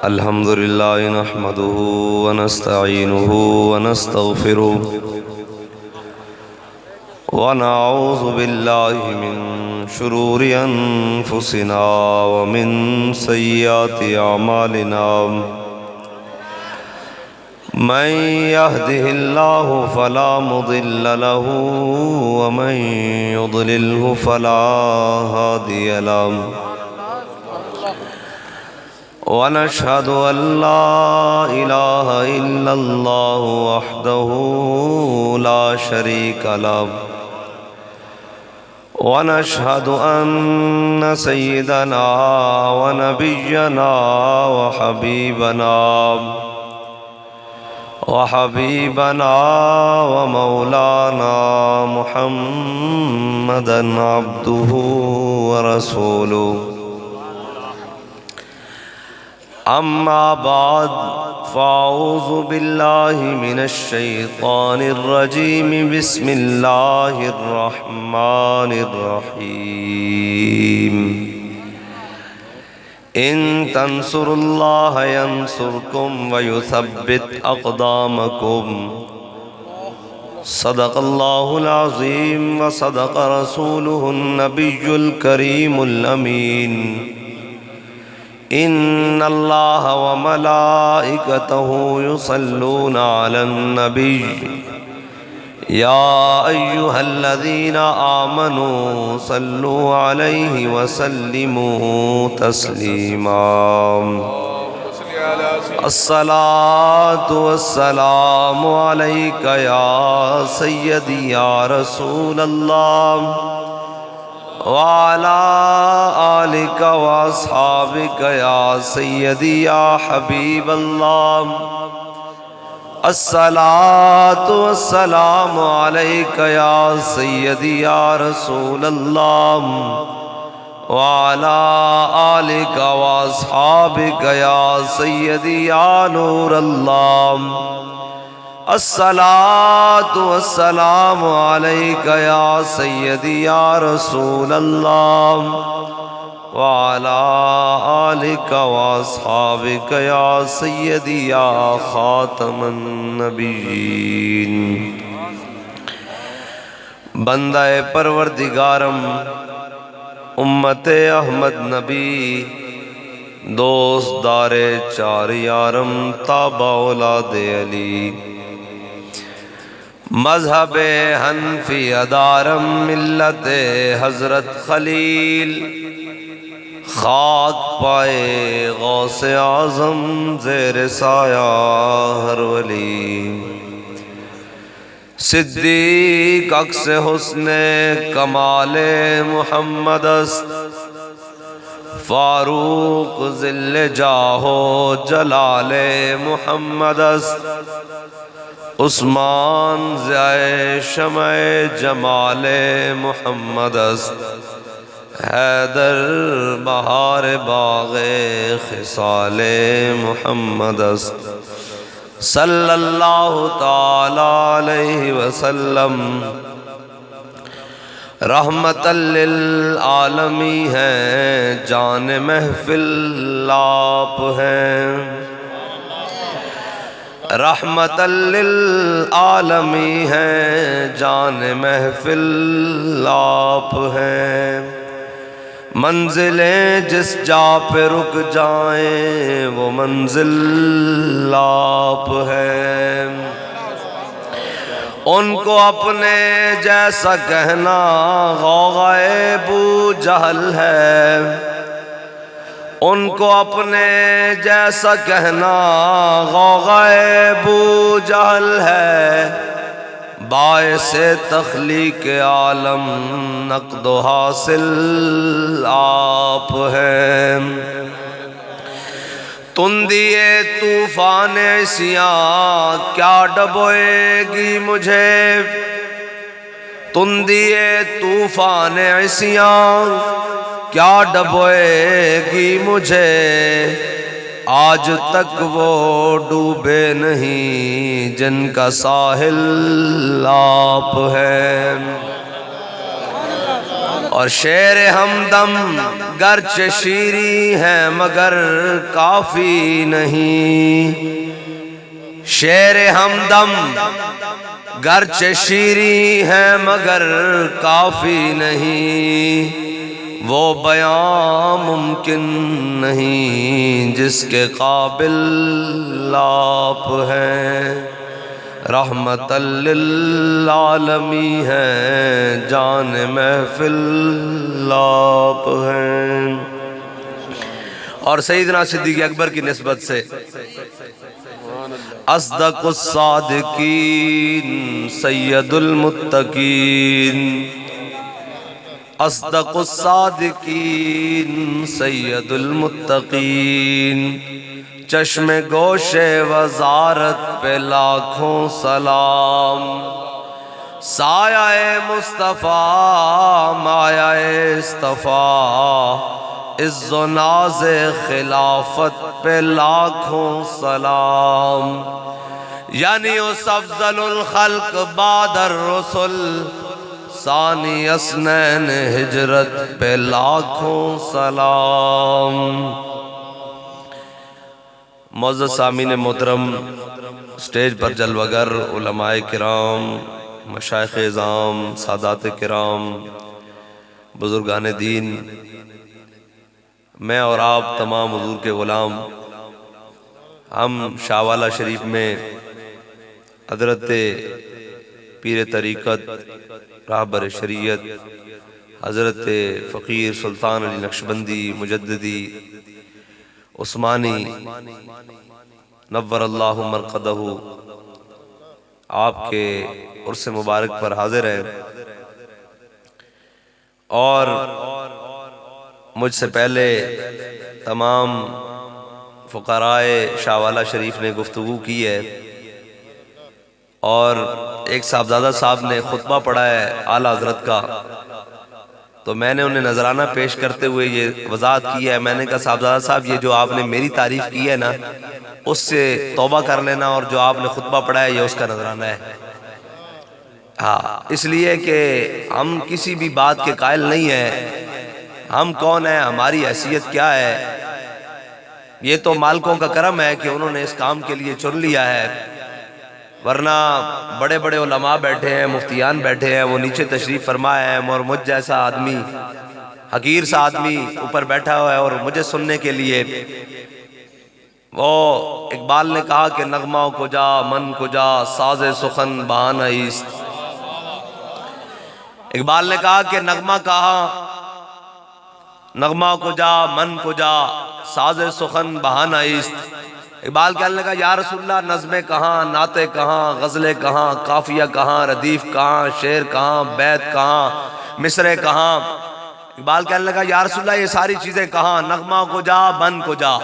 अल्हम्दुलिल्लाह नहमदुहु व नस्तईनुहु व नस्तगफिरुह व नऊज़ु बिल्लाहि मिन शुरूरि अनफुसिना व मिन सय्यिआति अमालिना मन यहदिहिल्लाहु फला मुदिल्ल लहु व मन युद्लिल्हु फला हादिय लहु वनशहदु अल्ला इलाहा इल्लल्लाह वहदहु ला शरीका लहु वनशहदु अन्न सय्यदना व नबिय्यना व हबीबना व मौलाना मुहम्मदन अब्दुहु व रसूलुहु अम्मा बाद फ़अऊज़ु बिल्लाहि मिनश शैतानिर रजीम बिस्मिल्लाहिर रहमानिर रहीम इन तंसुरुल्लाह यंसुरकुम व युथब्बित अक़दामकुम सदक़ल्लाहुल अज़ीम व सदक़ रसूलुहुन नबियुल करीमुल अमीन इन्नल्लाह व मलाइकतहु युसल्लूना अलन नबी या अय्युहल्लज़ीना आमनू सल्लु अलैहि व सल्लिमू तस्लीमा अस्सलातु वस्सलामु अलैका या सय्यदी या रसूलल्लाह वाला आलिका व अस्हाबिका या सय्यदी या हबीबल्लाह अस्सलातु वस्सलामु अलैका या सय्यदी या रसूलल्लाह वाला आलिका व अस्हाबिका या सय्यदी या नूरल्लाह अस्सलातु वस्सलामु अलैका या सय्यदी या रसूलल्लाह व अला आलिका व अस्हाबिका या सय्यदी या खातमन नबिय्यीन। बंदाए परवरदिगारम उम्मते अहमद नबी दोस्त दारे चार यारम ताबा औलादे अली मज़हब हनफी अदारम मिल्लत हज़रत खलील खाक पाए गौसे आज़म ज़ेर साया हर वली सिद्दीक अक्स हुस्ने कमाले मुहम्मद फारूक ज़िल्ले जाहो जलाले मुहम्मद उस्मान ज़ाए शमए जमाले मुहम्मद हैदर बहार बाग़े खिसाले मुहम्मद सल्लल्लाहु ताला अलैहि वसल्लम रहमतल लिल आलमी है जान महफिल आप हैं रहमतल लिल आलमी है जान महफिल आप हैं मंजिलें जिस जा पे रुक जाएं वो मंजिल आप हैं उनको अपने जैसा कहना गौगाए बू जहल है उनको अपने जैसा कहना गौगाए बू जहल है बाइसे तख्लीक आलम नक़्द हासिल आप हैं तुंदिए तूफान ऐसियाँ क्या डबोएगी मुझे तुंदिए तूफान ऐसियाँ क्या डबोएगी मुझे आज तक वो डूबे नहीं जिनका साहिल आप है और शेर हमदम गर्च शीरी है मगर काफी नहीं। शेर हमदम गर्च शीरी है मगर काफी नहीं। वो बयां मुमकिन नहीं जिसके काबिल आप हैं। रहमतल लिल आलमी है जान महफिल आप हैं। और सईदना सिद्दीक़ अकबर की निस्बत से अस्दक़ुस सादिक़ीन सय्यदुल मुत्तक़ीन, अस्दक़ुस सादिक़ीन सय्यदुल मुत्तक़ीन। चश्मे गोशे वज़ारत पे लाखों सलाम। साया मुस्तफ़ा माया इस्तफ़ा, इज़्ज़ो नाज़े खिलाफत पे लाखों सलाम। यानी उस अफ़ज़लुल खल्क़ बादर रसूल, सानी अस्नैन हिजरत पे लाखों सलाम। मौज़ूद सामीन मोहतरम, स्टेज पर जलवागर उलमाए किराम, मशाइख़ इज़ाम, सादात किराम, बुज़ुर्गान दीन, मैं और आप तमाम हुज़ूर के ग़ुलाम, हम शाहवाला शरीफ में हज़रत पीर तरीक़त रहबर शरीयत हज़रत फ़कीर सुल्तान अली नक्शबंदी मुजद्दिदी उस्मानी नव्वरल्लाहु मरक़दहू आपके उर्स मुबारक पर हाजिर हैं। और मुझसे पहले तमाम फ़ुक़राए शाहवाला शरीफ ने गुफ्तगू की है और एक साहबजादा साहब ने खुतबा पढ़ा है आला हज़रत का, तो मैंने उन्हें नजराना पेश करते हुए ये वजाहत की है। मैंने कहा साहबजादा साहब, ये जो आपने मेरी तारीफ की है ना, उससे तौबा कर लेना, और जो आपने खुतबा पढ़ा है ये उसका नजराना है। हाँ, इसलिए कि हम किसी भी बात के कायल नहीं है। हम कौन है, हमारी हैसियत क्या है, ये तो मालिकों का करम है कि उन्होंने इस काम के लिए चुन लिया है। वरना बड़े बड़े उलमा बैठे हैं, मुफ्तियान बैठे हैं, वो नीचे तशरीफ़ फरमाए हैं, और मुझ जैसा आदमी, हकीर सा आदमी ऊपर बैठा हुआ है और मुझे सुनने के लिए। वो इकबाल ने कहा कि नगमा को जा मन को जा साज़े सुखन बहाना ईस्त। इकबाल ने कहा कि नगमा कहा, नगमा को जा मन को जा साज़े सुखन बहाना ईस्त। इकबाल कहने लगा, या रसूलल्लाह, नज़्में कहाँ, नाते कहाँ, गज़लें कहाँ, काफ़िया कहाँ, रदीफ़ कहाँ, शेर कहाँ, बैत कहाँ, मिसरे कहाँ। इकबाल कहने लगा, या रसूलल्लाह, ये सारी चीज़ें कहाँ। नगमा को जा मन को जा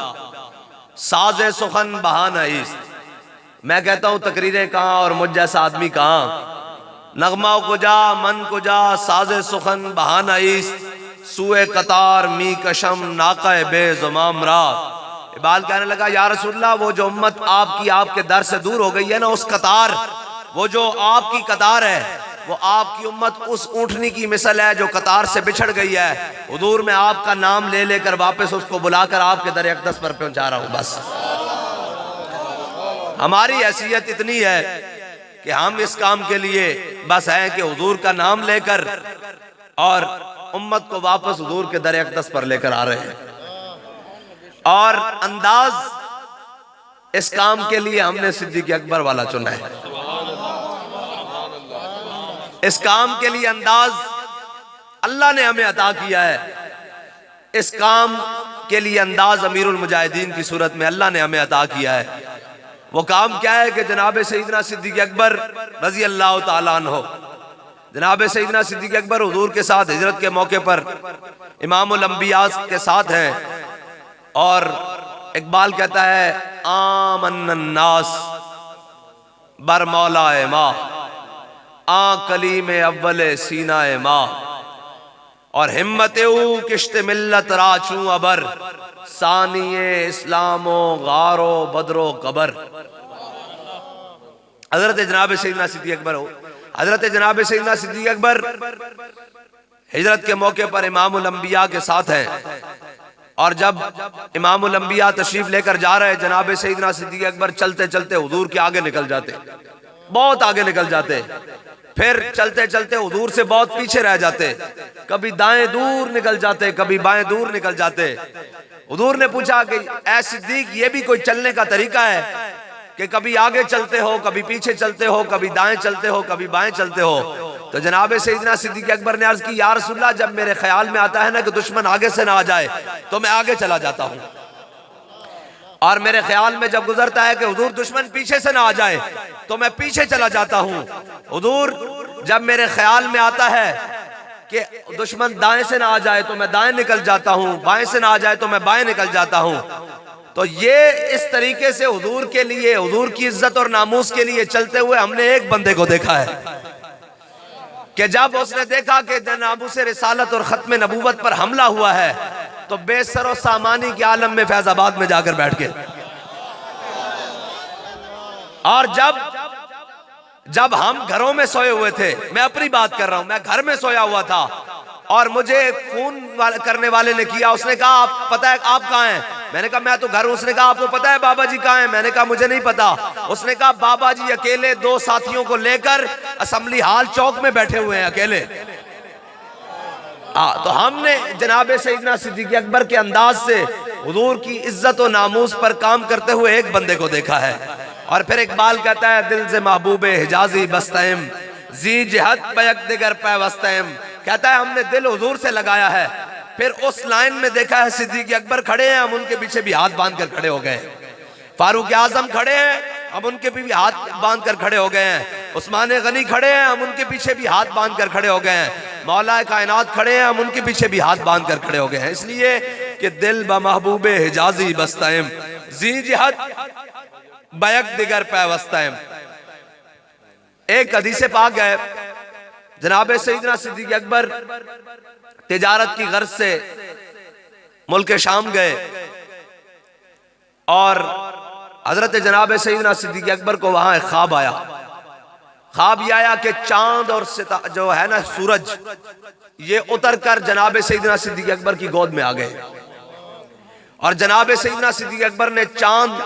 साज़े सुखन बहाना ईस्त। मैं कहता हूँ तकरीरें कहाँ और मुझ जैसा आदमी कहाँ। नगमा को जा मन को जा साज़े सुखन बहाना ईस्त, सुए कतार मी कशम नाक़े बेज़ुमाम रा। इकबाल कहने लगा, या रसूलल्लाह, वो जो उम्मत आपकी आपके दर से दूर हो गई है ना, उस कतार, वो जो आपकी कतार है, वो आपकी उम्मत उस ऊँटनी की मिसल है जो कतार से बिछड़ गई है। हुजूर मैं आपका नाम ले लेकर वापस उसको बुलाकर आपके दर अक़दस पर पहुंचा रहा हूं। बस हमारी हैसियत इतनी है कि हम इस काम के लिए बस हैं कि हुजूर का नाम लेकर और उम्मत को वापस हुजूर के दर अक़दस पर लेकर आ रहे हैं। और अंदाज इस काम के लिए हमने सिद्दीक़ अकबर वाला चुना है। इस काम के लिए अंदाज अल्लाह ने हमें अता किया है। इस काम के लिए अंदाज अमीरुल मुजाहिदीन की सूरत में अल्लाह ने हमें अता किया है। वो काम क्या है कि जनाब सईदना सिद्दीक़ अकबर रज़ी अल्लाह ताला अन्हु, जनाब सईदना सिद्दीक़ अकबर हुजूर के साथ हिजरत के मौके पर इमामुल अंबिया के साथ हैं। और इकबाल कहता है, आमन्नन नास बर मौलाए माँ, आ कलीम अव्वल सीनाए माँ, और हिम्मत किश्त मिल्लत राचू अबर, सानिये इस्लामो गारो बदरो कबर। हजरत जनाब सईदना सिद्दीक़ अकबर हो, हजरत जनाब सईदना सिद्दीक़ अकबर हिजरत के मौके पर इमामुल अंबिया के साथ हैं और जब इमामुल अंबिया तशरीफ लेकर जा रहे, जनाब सैयदना सिद्दीक़ अकबर चलते चलते हुजूर के आगे निकल जाते, बहुत आगे निकल जाते, फिर चलते चलते हुजूर से बहुत पीछे रह जाते, कभी दाएं दूर निकल जाते, कभी बाएं दूर निकल जाते। हुजूर ने पूछा कि ऐ सिद्दीक, ये भी कोई चलने का तरीका है कि कभी आगे चलते हो, कभी पीछे चलते हो, कभी दाएं चलते हो, कभी बाएं चलते हो? तो जनाब सैयदना सिद्दीक़ अकबर ने अर्ज की, या रसूलल्लाह, जब मेरे ख्याल में आता है ना कि दुश्मन आगे से ना आ जाए तो मैं आगे चला जाता हूं, और मेरे ख्याल में जब गुजरता है कि हुजूर दुश्मन पीछे से ना आ जाए तो मैं पीछे चला जाता हूं। हुजूर, जब मेरे ख्याल में आता है कि दुश्मन दाएं से ना आ जाए तो मैं दाएं निकल जाता हूं, बाएं से ना आ जाए तो मैं बाएं निकल जाता हूं। तो ये इस तरीके से हुजूर के लिए, हुजूर की इज्जत और नामूस के लिए चलते हुए हमने एक बंदे को देखा है कि जब उसने देखा कि नामूस रिसालत और खत्म नबूवत पर हमला हुआ है तो बेसर और सामानी के आलम में फैजाबाद में जाकर बैठ गए। और जब हम घरों में सोए हुए थे, मैं अपनी बात कर रहा हूं, मैं घर में सोया हुआ था और मुझे फोन करने वाले ने किया, उसने कहा आप पता है आप कहाँ हैं? मैंने कहा मैं तो घर हूं। उसने कहा आपको पता है बाबा जी कहाँ हैं? मैंने कहा मुझे नहीं पता। उसने कहा बाबा जी अकेले 2 साथियों को लेकर असेंबली हॉल चौक में बैठे हुए हैं अकेले। तो हमने जनाब सैयदना सिद्दीक़ अकबर के अंदाज से हुजूर की इज्जत और नामूस पर काम करते हुए एक बंदे को देखा है। और फिर इकबाल कहता है, दिल से महबूबे हिजाजी बस्तैम जी जिहद बैक दिगर पैवस्तैम, कहता है हमने दिल हुजूर से लगाया है। फिर उस लाइन में देखा है सिद्दीक़ अकबर खड़े हैं, हम उनके पीछे भी हाथ बांध कर खड़े हो गए। फारूक आजम खड़े हैं, हम उनके भी हाथ बांध कर खड़े हो गए हैं। उस्मान गनी खड़े हैं, हम उनके पीछे भी हाथ बांध कर खड़े हो गए हैं। मौला कायनात खड़े हैं, हम उनके पीछे भी हाथ बांध कर खड़े हो गए हैं। इसलिए कि दिल ब महबूबे हिजाजी बस्तैम जी जिहद बैक दिगर पैवस्तैम। एक हदीस पाक है, जनाब सैयदना सिद्दीक़ अकबर तिजारत की गर्ज से मुल्क शाम गए और हजरत जनाब सैयदना सिद्दीक़ अकबर को वहां एक ख्वाब आया। ख्वाब ये आया कि चांद और जो है ना सूरज, ये उतर कर जनाब सैयदना सिद्दीक़ अकबर की गोद में आ गए और जनाब सैयदना सिद्दीक़ अकबर ने चांद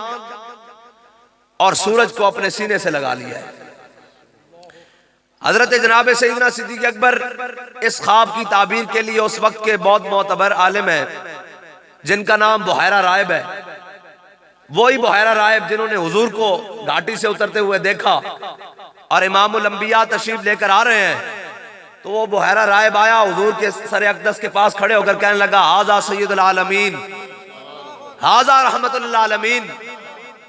और सूरज को अपने सीने से लगा लिया है। हजरत जनाब सैयदना सिद्दीक़ अकबर इस ख्वाब की ताबीर के लिए उस वक्त के बहुत मोतबर आलिम है जिनका नाम बुहैरा रायब है। वही बुहैरा रायब जिन्होंने हुजूर को घाटी से उतरते हुए देखा और इमामुल अंबिया तशरीफ लेकर आ रहे हैं, तो वो बुहैरा रायब आया, हुजूर के सर अक़दस के पास खड़े होकर कहने लगा, हाज़ा सय्यदुल आलमीन, हाज़ा रहमतुल आलमीन।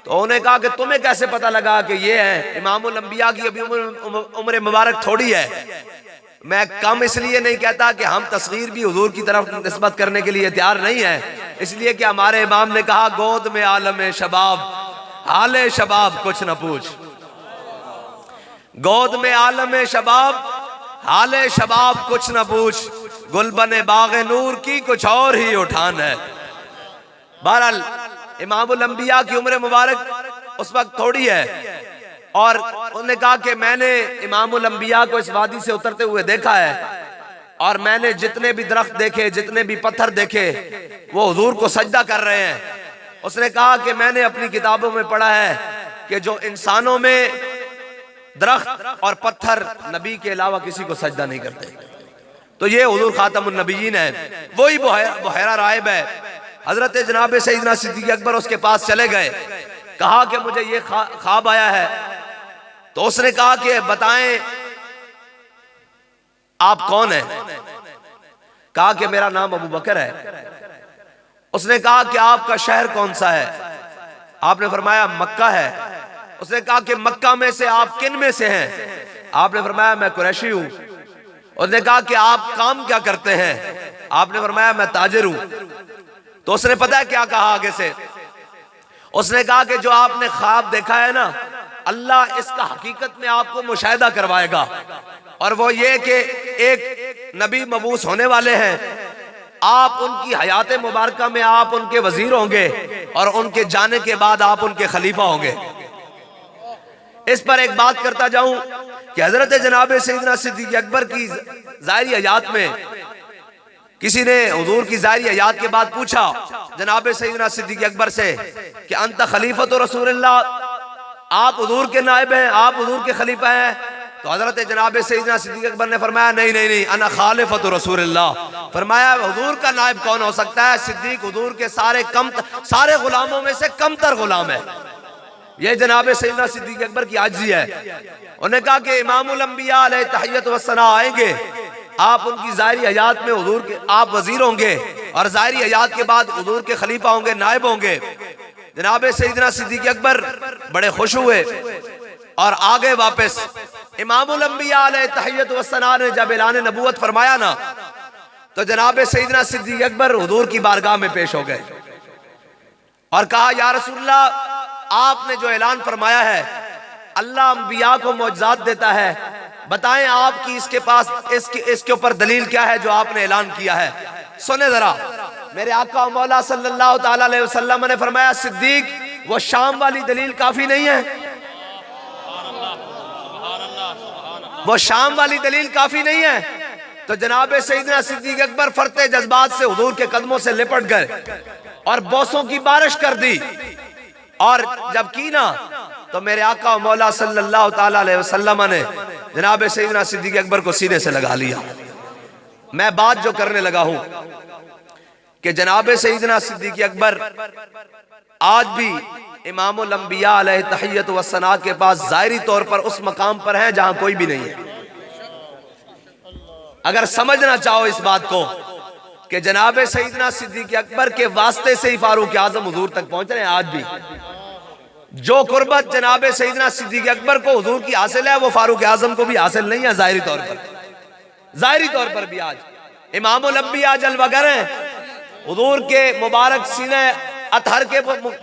तो उन्हें कहा कि तुम्हें कैसे पता लगा कि ये है? इमामुल अंबिया की अभी उम्र मुबारक थोड़ी है। मैं कम इसलिए नहीं कहता कि हम तस्गीर भी हुजूर की तरफ निस्बत करने के लिए तैयार नहीं है, इसलिए कि हमारे इमाम ने कहा, गोद में आलम शबाब हाले शबाब कुछ न पूछ। गोद में आलम शबाब हाले शबाब कुछ न पूछ, गुलबने बागे नूर की कुछ और ही उठान है। बहरहाल इमामुल अंबिया की उम्र मुबारक उस वक्त थोड़ी है और उन्होंने कहा कि मैंने इमामुल अंबिया को इस वादी से उतरते हुए देखा है और मैंने जितने भी दरख्त देखे, जितने भी पत्थर देखे, वो हुजूर को सजदा कर रहे हैं। उसने कहा कि मैंने अपनी किताबों में पढ़ा है कि जो इंसानों में दरख्त और पत्थर नबी के अलावा किसी को सजदा नहीं करते। तो ये हुजूर खातमुन नबीयीन है, वही बुहैरा रायब है। हजरत जनाब सैयदना सिद्दीक़ अकबर उसके पास चले गए, कहा कि मुझे ये ख्वाब आया है। तो उसने कहा कि बताएं आप कौन हैं? कहा कि मेरा नाम अबू बकर है। उसने कहा कि आपका शहर कौन सा है? आपने फरमाया मक्का है। उसने कहा कि मक्का में से आप किन में से हैं? आपने फरमाया मैं कुरैशी हूं। उसने कहा कि आप काम क्या करते हैं? आपने फरमाया मैं ताजिर हूं। तो उसने पता है क्या कहा आगे से? उसने कहा कि जो आपने ख्वाब देखा है ना, अल्लाह इसका हकीकत में आपको मुशाहिदा करवाएगा, और वो ये कि एक नबी मबूस होने वाले हैं, आप उनकी हयात मुबारका में आप उनके वजीर होंगे और उनके जाने के बाद आप उनके खलीफा होंगे। इस पर एक बात करता जाऊं कि हजरत जनाब सैयदना सिद्दीक़ अकबर की ज़ाहिरी हयात में किसी ने हुजूर की ज़ाहिरी हयात के बाद पूछा जनाब सैयदना सिद्दीक़ अकबर से कि अंत खलीफत रसूलुल्लाह, आप हुजूर के नायब हैं, आप हुजूर के खलीफा हैं। तो हजरत जनाब सैयदना सिद्दीक़ अकबर ने फरमाया नहीं नहीं नहीं, अना खालिफत रसूलुल्लाह। फरमाया हुजूर का नायब कौन हो सकता है? सिद्दीक हुजूर के सारे गुलामों में से कमतर गुलाम है। ये जनाब सैयदना सिद्दीक़ अकबर की आजिज़ी है। उन्होंने कहा कि इमामुल अंबिया अलैहि तहियत व सना आएंगे, आप उनकी ज़ाहिरी हयात में हुजूर के आप वजीर होंगे और ज़ाहिरी हयात के बाद हुजूर के खलीफा होंगे, नायब होंगे। जनाब सैयदना सिद्दीक़ अकबर बड़े खुश हुए और आगे वापस इमामुल अंबिया अलैहि तहियत व सना ने जब ऐलान नबूवत फरमाया ना, तो जनाब सैयदना सिद्दीक़ अकबर हुजूर की बारगाह में पेश हो गए और कहा या रसूलल्लाह, आपने जो ऐलान फरमाया है अल्लाह अंबिया को मौजज़ात देता है, बताएं आपकी इसके पास इसके ऊपर दलील क्या है जो आपने ऐलान किया है। सुने जरा, मेरे आका मौला सल्लल्लाहु ताला अलैहि वसल्लम ने फरमाया सिद्दीक, वो शाम वाली दलील काफी नहीं है, वो शाम वाली दलील काफी नहीं है। तो जनाब सैयदना सिद्दीक़ अकबर फरते जज्बात से हुजूर के कदमों से लिपट गए और बोसों की बारिश कर दी। और जब की ना, तो मेरे आका मौला सल्लल्लाहु ताला अलैहि वसल्लम ने जनाब सैयदना सिद्दीक़ अकबर को सीने से लगा लिया। मैं बात जो करने लगा हूं कि जनाब सैयदना सिद्दीक़ अकबर आज भी इमामुल अंबिया अलैहि तहियत व सना के पास ज़ाहिरी तौर पर उस मकाम पर है जहां कोई भी नहीं है। अगर समझना चाहो इस बात को कि जनाब सैयदना सिद्दीक़ अकबर के वास्ते से ही फारूक आजम हुजूर तक पहुंच रहे हैं। आज भी जो कुर्बत जनाब सैयदना सिद्दीक़ अकबर को हुजूर की हासिल है, वो फारूक आजम को भी हासिल नहीं है। ज़ाहिरी तौर पर, ज़ाहिरी तौर पर भी आज इमामुल अंबिया जलवागर हैं। हुजूर के मुबारक सीने अतहर के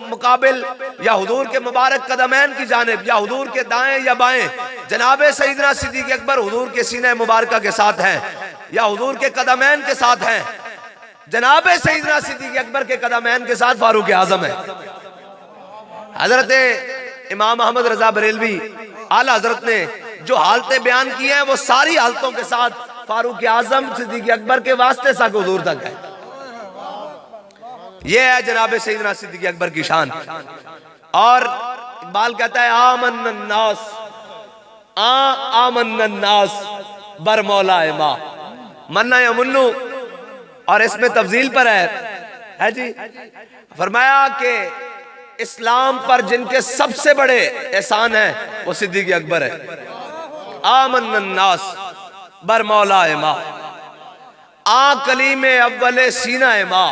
मुकाबिल या हुजूर के मुबारक कदमैन की जानिब या हुजूर के दाएं या बाएं जनाब सैयदना सिद्दीक़ अकबर हुजूर के सीने मुबारक के साथ हैं या हुजूर के कदमैन के साथ हैं। जनाब सैयदना सिद्दीक़ अकबर के कदमैन के साथ फारूक आजम है। हजरत इमाम अहमद रजा बरेलवी आला हजरत ने जो हालतें बयान की हैं, वो सारी हालतों के साथ फारूक आजम सिद्दीक़ अकबर के वास्ते सा हुजूर तक है। ये है जनाब सैयदना सिद्दीक़ अकबर की शान। और इकबाल कहता है आमन्नास आमन्नास बर मौला मा मन्ना या मुन्नू, और इसमें तफजील पर है जी। फरमाया कि इस्लाम पर जिनके सबसे बड़े एहसान है वो सिद्दीक़ अकबर है। आमन्नास बर मौला मा आ कलीम अव्वले सीना मा।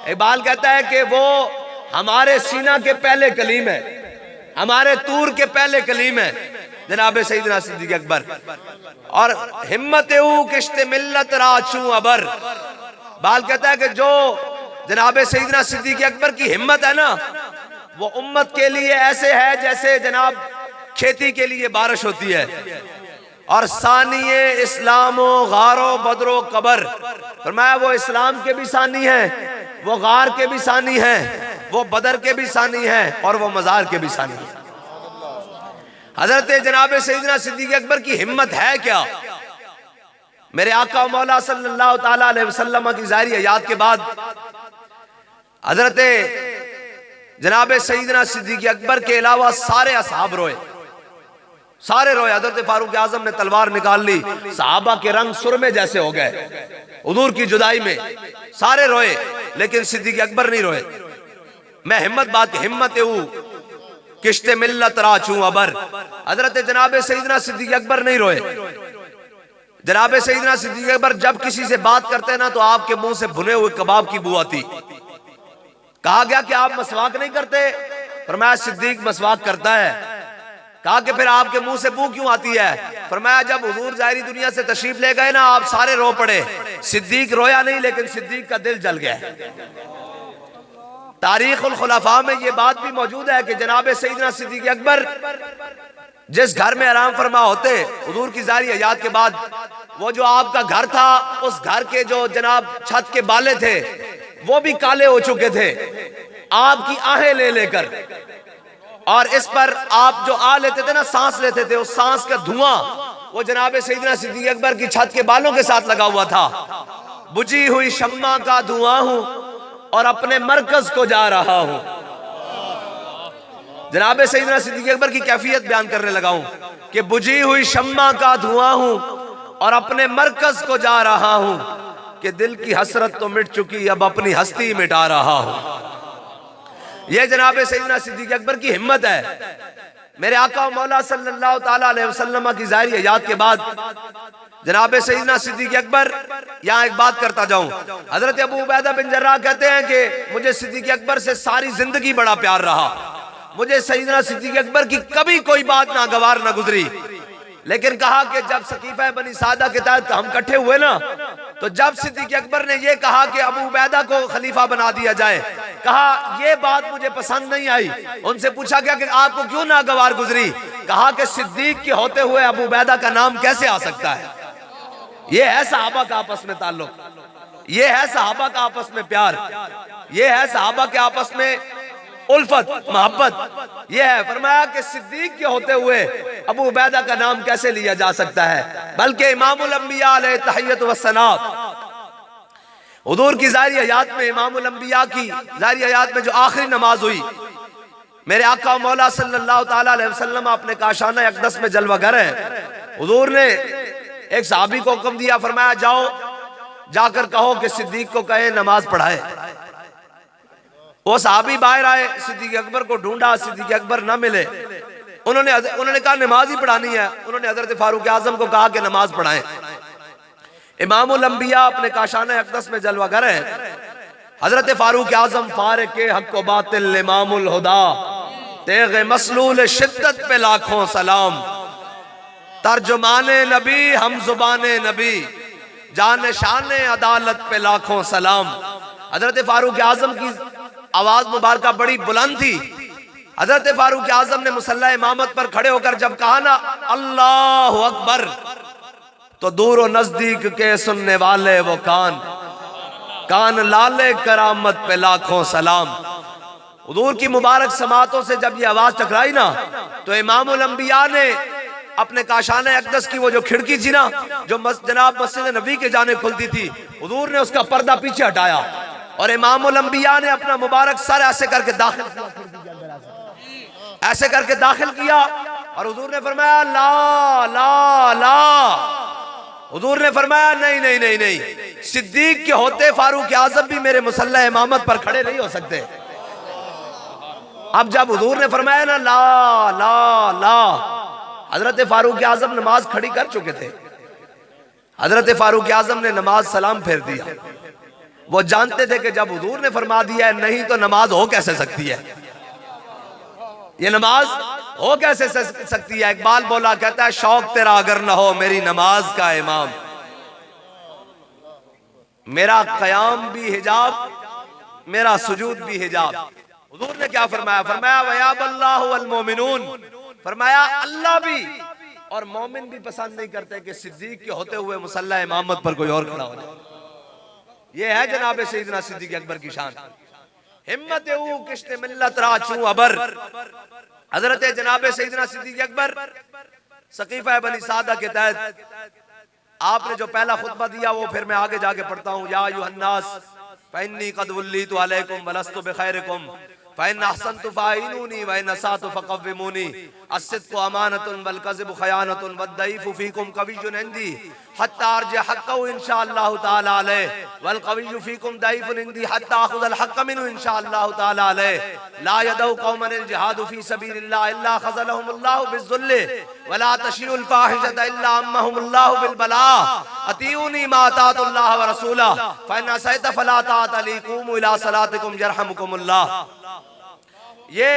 इकबाल कहता है कि वो हमारे सीना के पहले कलीम है, हमारे तूर के पहले कलीम है जनाब सैयदना सिद्दीक़ अकबर। और हिम्मत किश्ते मिल्लत राचू अबर। बाल कहता है कि जो जनाब सैयदना सिद्दीक़ अकबर की हिम्मत है ना, वो उम्मत के लिए ऐसे है जैसे जनाब खेती के लिए बारिश होती है। और सानिये इस्लामो गारो बदरो कबर। फरमाया वो इस्लाम के भी सानी है, वो गार के भी सानी है, वो बदर के भी सानी है और वो मजार के भी सानी है। हजरत जनाब सैयदना सिद्दीक़ अकबर की हिम्मत है क्या? मेरे आका मौला सल्लल्लाहु ताला अलैहि वसल्लम की ज़ाहिरी हयात के बाद हजरत जनाब सैयदना सिद्दीक़ अकबर के अलावा सारे असहाब रोए, सारे रोए। हजरत फारूक आजम ने तलवार निकाल ली, सहाबा के रंग सुरमे जैसे हो गए हुजूर की जुदाई में, सारे रोए, लेकिन सिद्दीक़ अकबर नहीं रोए। मैं हिम्मत किश्ते मिल्लत राचू अबर। हजरत जनाब सैयदना सिद्दीक़ अकबर नहीं रोए। जनाब सैयदना सिद्दीक़ अकबर जब किसी से बात करते ना, तो आपके मुंह से भुने हुए कबाब की बू आती। कहा गया कि आप मसवाक नहीं करते? फरमाया सिद्दीक मसवाक करता है। कहा कि फिर आपके मुंह से बू क्यों आती है? फरमाया जब हुजूर ज़ाहिरी दुनिया से तशरीफ ले गए ना, आप सारे रो पड़े, सिद्दीक रोया नहीं, लेकिन सिद्दीक का दिल जल गया। तारीखुल खुलफा में ये बात भी मौजूद है कि जनाब सैयदना सिद्दीक़ अकबर जिस घर में आराम फरमा होते हुजूर की ज़ाहिरी हयात के बाद, वो जो आपका घर था, उस घर के जो जनाब छत के बाले थे वो भी काले हो चुके थे आपकी आहें ले लेकर। और इस पर आप जो आ लेते थे ना, सांस लेते थे, उस सांस का धुआं वो जनाब सैयदना सिद्दीक़ अकबर की छत के बालों के साथ लगा हुआ था। बुझी हुई शम्मा का धुआं हूं और अपने मरकज को जा रहा हूं। जनाब सैयदना सिद्दीक़ अकबर की कैफियत बयान करने लगा हूं कि बुझी हुई शम्मा का धुआं हूं और अपने मरकज को जा रहा हूं, कि दिल की हसरत तो मिट चुकी, अब अपनी हस्ती मिटा रहा हूं। यह जनाब सैयदना सिद्दीक़ अकबर की हिम्मत है। मेरे आका मौला सल्लल्लाहु ताला अलैहि वसल्लम की ज़ाहिरी हयात के बाद जनाब सैयदना सिद्दीक़ अकबर, यहाँ एक बात करता जाऊं, हजरत अबू उबैदा बिन जर्राह कहते हैं कि मुझे सिद्दीक़ अकबर से सारी जिंदगी बड़ा प्यार रहा। मुझे सैयदना सिद्दीक़ अकबर की कभी कोई बात नागवार ना गुजरी। लेकिन कहा कि जब सकीफा बनी सादा के तहत हम इकट्ठे हुए ना, तो जब सिद्दीक़ अकबर ने यह कहा कि अबू उबैदा को खलीफा बना दिया जाए, कहा यह बात मुझे पसंद नहीं आई। उनसे पूछा गया कि आपको क्यों नागवार गुजरी? कहा कि सिद्दीक के होते हुए अबू उबैदा का नाम कैसे आ सकता है। यह है सहाबा का आपस में ताल्लुक, यह है सहाबा का आपस में प्यार, यह है सहाबा के आपस में उल्फत मोहब्बत। यह है फरमाया कि सिद्दीक के होते हुए अबू उबैदा का नाम कैसे लिया जा सकता है। बल्कि इमामुल अंबिया अलैहि तहियत व सना, हुजूर की ज़ाहिरी हयात में, इमामुल अंबिया की ज़ाहिरी हयात में जो आखिरी नमाज हुई, मेरे आका मौला सल्लल्लाहु ताला अलैहि वसल्लम अपने काशाना अक़दस में जलवागर हैं। हुजूर ने एक सहाबी को हुक्म दिया, फरमाया जाओ जाकर कहो कि सिद्दीक को कहे नमाज पढ़ाए। वो सहाबी बाहर आए, सिद्दीक़ अकबर को ढूंढा, सिद्दीक़ अकबर न मिले। उन्होंने कहा नमाज ही पढ़ानी है। उन्होंने हजरत फारूक आजम को कहा कि नमाज पढ़ाएं। इमामुल अंबिया अपने काशाना अक़दस में जलवागर हैं। हजरत फारूक आजम फारिक के हक व बातिल इमामुल हुदा, तेग़ मसलूल शिद्दत पे लाखों सलाम, तर्जुमाने नबी हम जुबाने नबी, जान शान अदालत पे लाखों सलाम। हजरत फारूक आजम की आवाज मुबारका बड़ी बुलंद थी। हजरत फारूक आजम ने मुसल्ला इमामत पर खड़े होकर जब कहा ना अल्लाहु अकबर, तो दूर और नजदीक के सुनने वाले वो कान लाले करामत पे लाखों सलाम। हुजूर की मुबारक समातों से जब ये आवाज टकराई ना, तो इमामुल अंबिया ने अपने काशाने अक़दस की वो जो खिड़की थी ना, जो जनाब मस्जिद नबी के जाने खुलती थी, हुजूर ने उसका पर्दा पीछे हटाया और इमामुल अंबिया ने अपना मुबारक सर ऐसे करके दाखिल किया, ऐसे करके दाखिल किया और हुजूर ने फरमाया ला ला ला। हुजूर ने फरमाया नहीं नहीं नहीं नहीं, सिद्दीक के होते फारूक आजम भी मेरे मुसल्ला इमामत पर खड़े नहीं हो सकते। अब जब हुजूर ने फरमाया ना ला ला ला, हजरत फारूक आजम नमाज खड़ी कर चुके थे। हजरत फारूक आजम ने नमाज सलाम फेर दिया। वो जानते थे कि जब हुजूर ने फरमा दिया है नहीं तो नमाज हो कैसे सकती है, ये नमाज हो कैसे सकती है। इकबाल बोला, कहता है शौक तेरा अगर न हो मेरी नमाज का इमाम, मेरा क़याम भी हिजाब, मेरा सुजूद भी हिजाब। हुजूर ने क्या फरमाया? फरमाया वयाबल्लाहु वल मोमिनून, फरमाया अल्लाह भी और मोमिन भी पसंद नहीं करते कि सिद्दीक के होते हुए मुसल्ला इमामत पर कोई और खड़ा हो जाए। ये है जनाब सैयदना सिद्दीक़ अकबर की शान। हिम्मत किश्ते मिल्लत राचू अबर। हजरत जनाब सैयदना सिद्दीक़ अकबर सकीफा बनी सादा के तहत आपने जो पहला खुतबा दिया वो फिर मैं आगे जाके पढ़ता हूँ। या अय्युहन्नास फइन्नी क़द वल्लीतु अलैकुम वलस्तु बिखैरिकुम फ़इन अहसनतु फ़ाइनूनी व इन असातु फ़क़व्विमूनी अस्सिद्क़ु अमानतुन वल कज़िबु ख़यानतुन वद्दईफ़ु फ़ीकुम क़विय्युन इंदी हत्ता अर्जिअ हक़्क़हु इंशाअल्लाहु तआला अलैहि वल क़विय्यु फ़ीकुम दईफ़ुन इंदी हत्ता आख़ुज़ल हक़्क़ मिन्हु इंशाअल्लाहु तआला अलैहि ला यदउ क़ौमन अल जिहादु फ़ी सबीलिल्लाह इल्ला ख़ज़लहुमुल्लाहु बिज़्ज़ुल्लि व ला तशीउल फ़ाहिशता इल्ला अम्महुमुल्लाहु बिल बलाअ अतीऊनी मा अताअतुल्लाह व रसूलहु फ़इन असैत फ़ला ताअत ली क़ूमू इला सलातिकुम यरहमुकुमुल्लाह। ये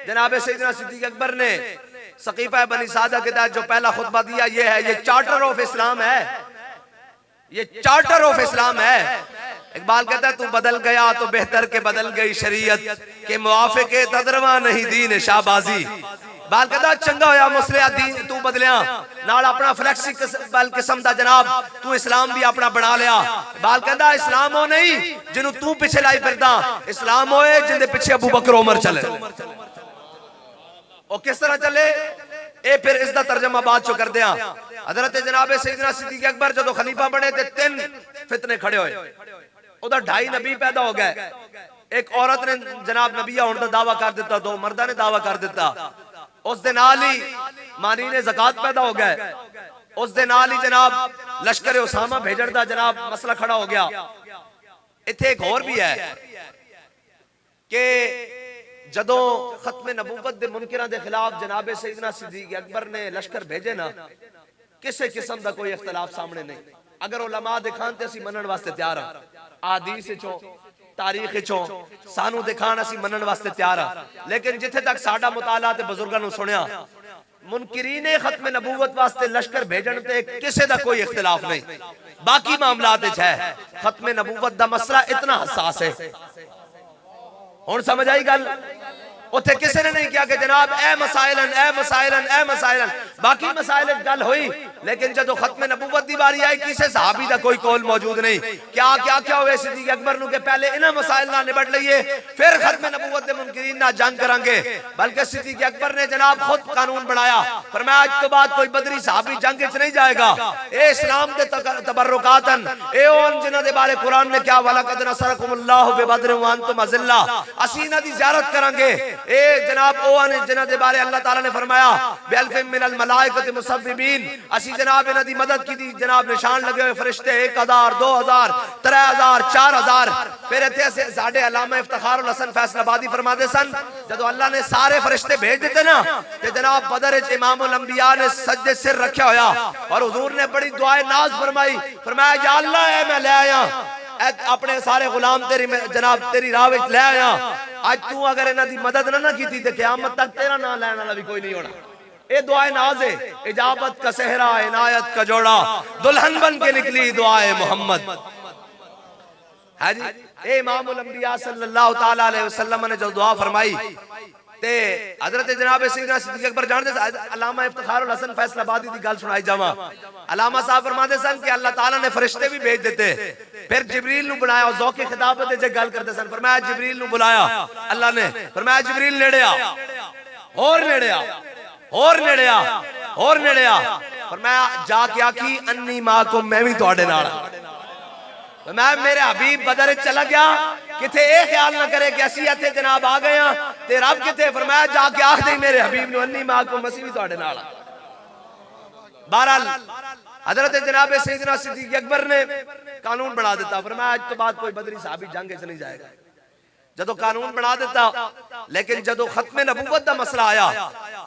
जनाब सैयदना सिद्दीक़ अकबर ने सकीफा बनी सादा के तहत जो पहला खुतबा दिया, ये है, ये चार्टर ऑफ इस्लाम है, ये चार्टर ऑफ इस्लाम है। इकबाल कहता है तू बदल गया तो बेहतर के बदल गई शरीयत के मुआफिक तदरवा नहीं दीन शाहबाजी। बाल कहता चंगा होया मुसलिया दीन तू बदलिया नाल अपना फ्लैक्सी किस्म दा जनाब तू इस्लाम भी अपना बना लिया। बाल कहता इस्लाम हो नहीं जिन्हों तू पिछे लाई फिरदा, इस्लाम होए जिंदे पिछे अबू बकर उमर चले। और किस तरह चले? ए फिर इसका तर्जमा बात चो कर दिया। हजरत जनाब सैयदना सिद्दीक अकबर जो खलीफा बने थे, 3 फितने खड़े हुए, उधर 2.5 नबी पैदा हो गए। एक औरत ने जनाब नबिया होने का दावा कर दिता, 2 मर्दा ने दावा कर दिता। उस दिन नाल ही मानी ने ज़कात पैदा हो गए। उस दिन नाल ही जनाब लश्कर उसामा भेजण दा जनाब मसला खड़ा हो गया। इत्थे एक और भी है कि जदों खत्मे नबूवत दे मुनकिरां दे खिलाफ जनाब सैयदना सिद्दीक अकबर ने लश्कर भेजे ना, किसी किस्म का कोई इख्तलाफ सामने नहीं। अगर उलमा दिखान ते असी मनन वास्ते तैयार हां, आदीस चो तारीख चो सानू दिखान असी मनन वास्ते तैयार हां। लेकिन जिथे तक साडा मुताला ते बुजुर्गां नू सुनिया, मुनकिरीने खत्मे नबूवत वास्ते लश्कर भेजण ते किसी दा कोई इख्तलाफ नहीं। बाकी मामलात विच है, खत्मे नबूवत दा मसला इतना हसास है। हुण समझ आई गल? उथे किसी ने नहीं किया कि जनाब ए मसाइलन ए मसाइलन ए मसाइलन, बाकी मसाइल गल हुई। लेकिन जदों खत्मे नबूवत दी बारी आई, किसी सहाबी दा कोई कौल मौजूद नहीं। क्या क्या क्या हुए सिद्दीक अकबर नू के पहले इन्हां मसाइल नाल निबट लईए, फिर खत्मे नबूवत दे मुनकिरीन नाल जंग करांगे। बल्कि सिद्दीक अकबर ने जनाब खुद कानून बनाया, फरमाया आज तो बाद कोई बदरी सहाबी जंग विच नहीं जाएगा। ए इस्लाम दे तबर्रुकातन ए ओन जिन्हां दे बारे कुरान ने क्या वलकद नसरकुमुल्लाहु बिबद्र व अंतुम अज़िल्ला, असीं इन्हां दी ज़ियारत करांगे। ए जनाब ओन जिन्हां दे बारे अल्लाह ताला ने फरमाया बिअल्फिन मिनल मलाइकति मुसव्विबीन, असी जनाब इन्हां दी मदद की दी। जनाब निशान लगे हुए फरिश्ते 1000 2000 3000 4000। फिर इत्थे साडे अल्लामा इफ्तिखारुल हसन फैसलाबादी फरमाते सन, जदों अल्लाह ने सारे फरिश्ते भेज दिते ना, ते जनाब बदर विच इमामुल अंबिया ने सजदे सिर रखा होया और हुजूर ने बड़ी दुआए नाज फरमाई। फरमाया या अल्लाह ए मैं ले आया अपने सारे गुलाम तेरी जनाब तेरी राह विच ले आया। आज तू अगर इन्हां दी मदद ना कीती ते क़यामत तक तेरा नाम लैण वाला भी कोई नहीं होना। ए दुआए नाज है, इजाबत का सेहरा इनायत का जोड़ा, दुल्हन बन के निकली दुआए मोहम्मद। है जी, ए इमामुल अंबिया सल्लल्लाहु ताला अलैहि वसल्लम ने जो दुआ फरमाई ते हजरत जनाब सैयदना सिद्दीक अकबर जानदे अल्लामा इफ्तिखारुल हसन फैसलाबादी दी गल सुनाई जावा। अल्लामा साहब फरमाते सन कि अल्लाह ताला ने फरिश्ते भी भेज देते। फिर जिब्रील नु बुलाया और ज़ौक़े खिताबत जे गल करते सन, फरमाया जिब्रील नु बुलाया अल्लाह ने, फरमाया जिब्रील नेड़े आ, और नेड़े आ, और नेड़े आ, और नेड़े आ। फरमाया जाके आखी अन्नी माकुम, मैं भी तुहाडे नाल। मैं मेरे हबीब बदर चला गया, किथे ए ख्याल ना करे कि असी इत्थे जनाब आ गए हां ते रब किथे। फरमाया जाके आख दे मेरे हबीब नु अन्नी माकुम, असी भी तुहाडे नाल। बहरहाल हजरत जनाब सैयदना सिद्दीक अकबर ने कानून बना दिता। फरमाया आज तो बाद कोई बदरी साहबी जंग विच नहीं जाएगा। जदों कानून बना दिता, लेकिन जदों खत्मे नबूवत दा मसला आया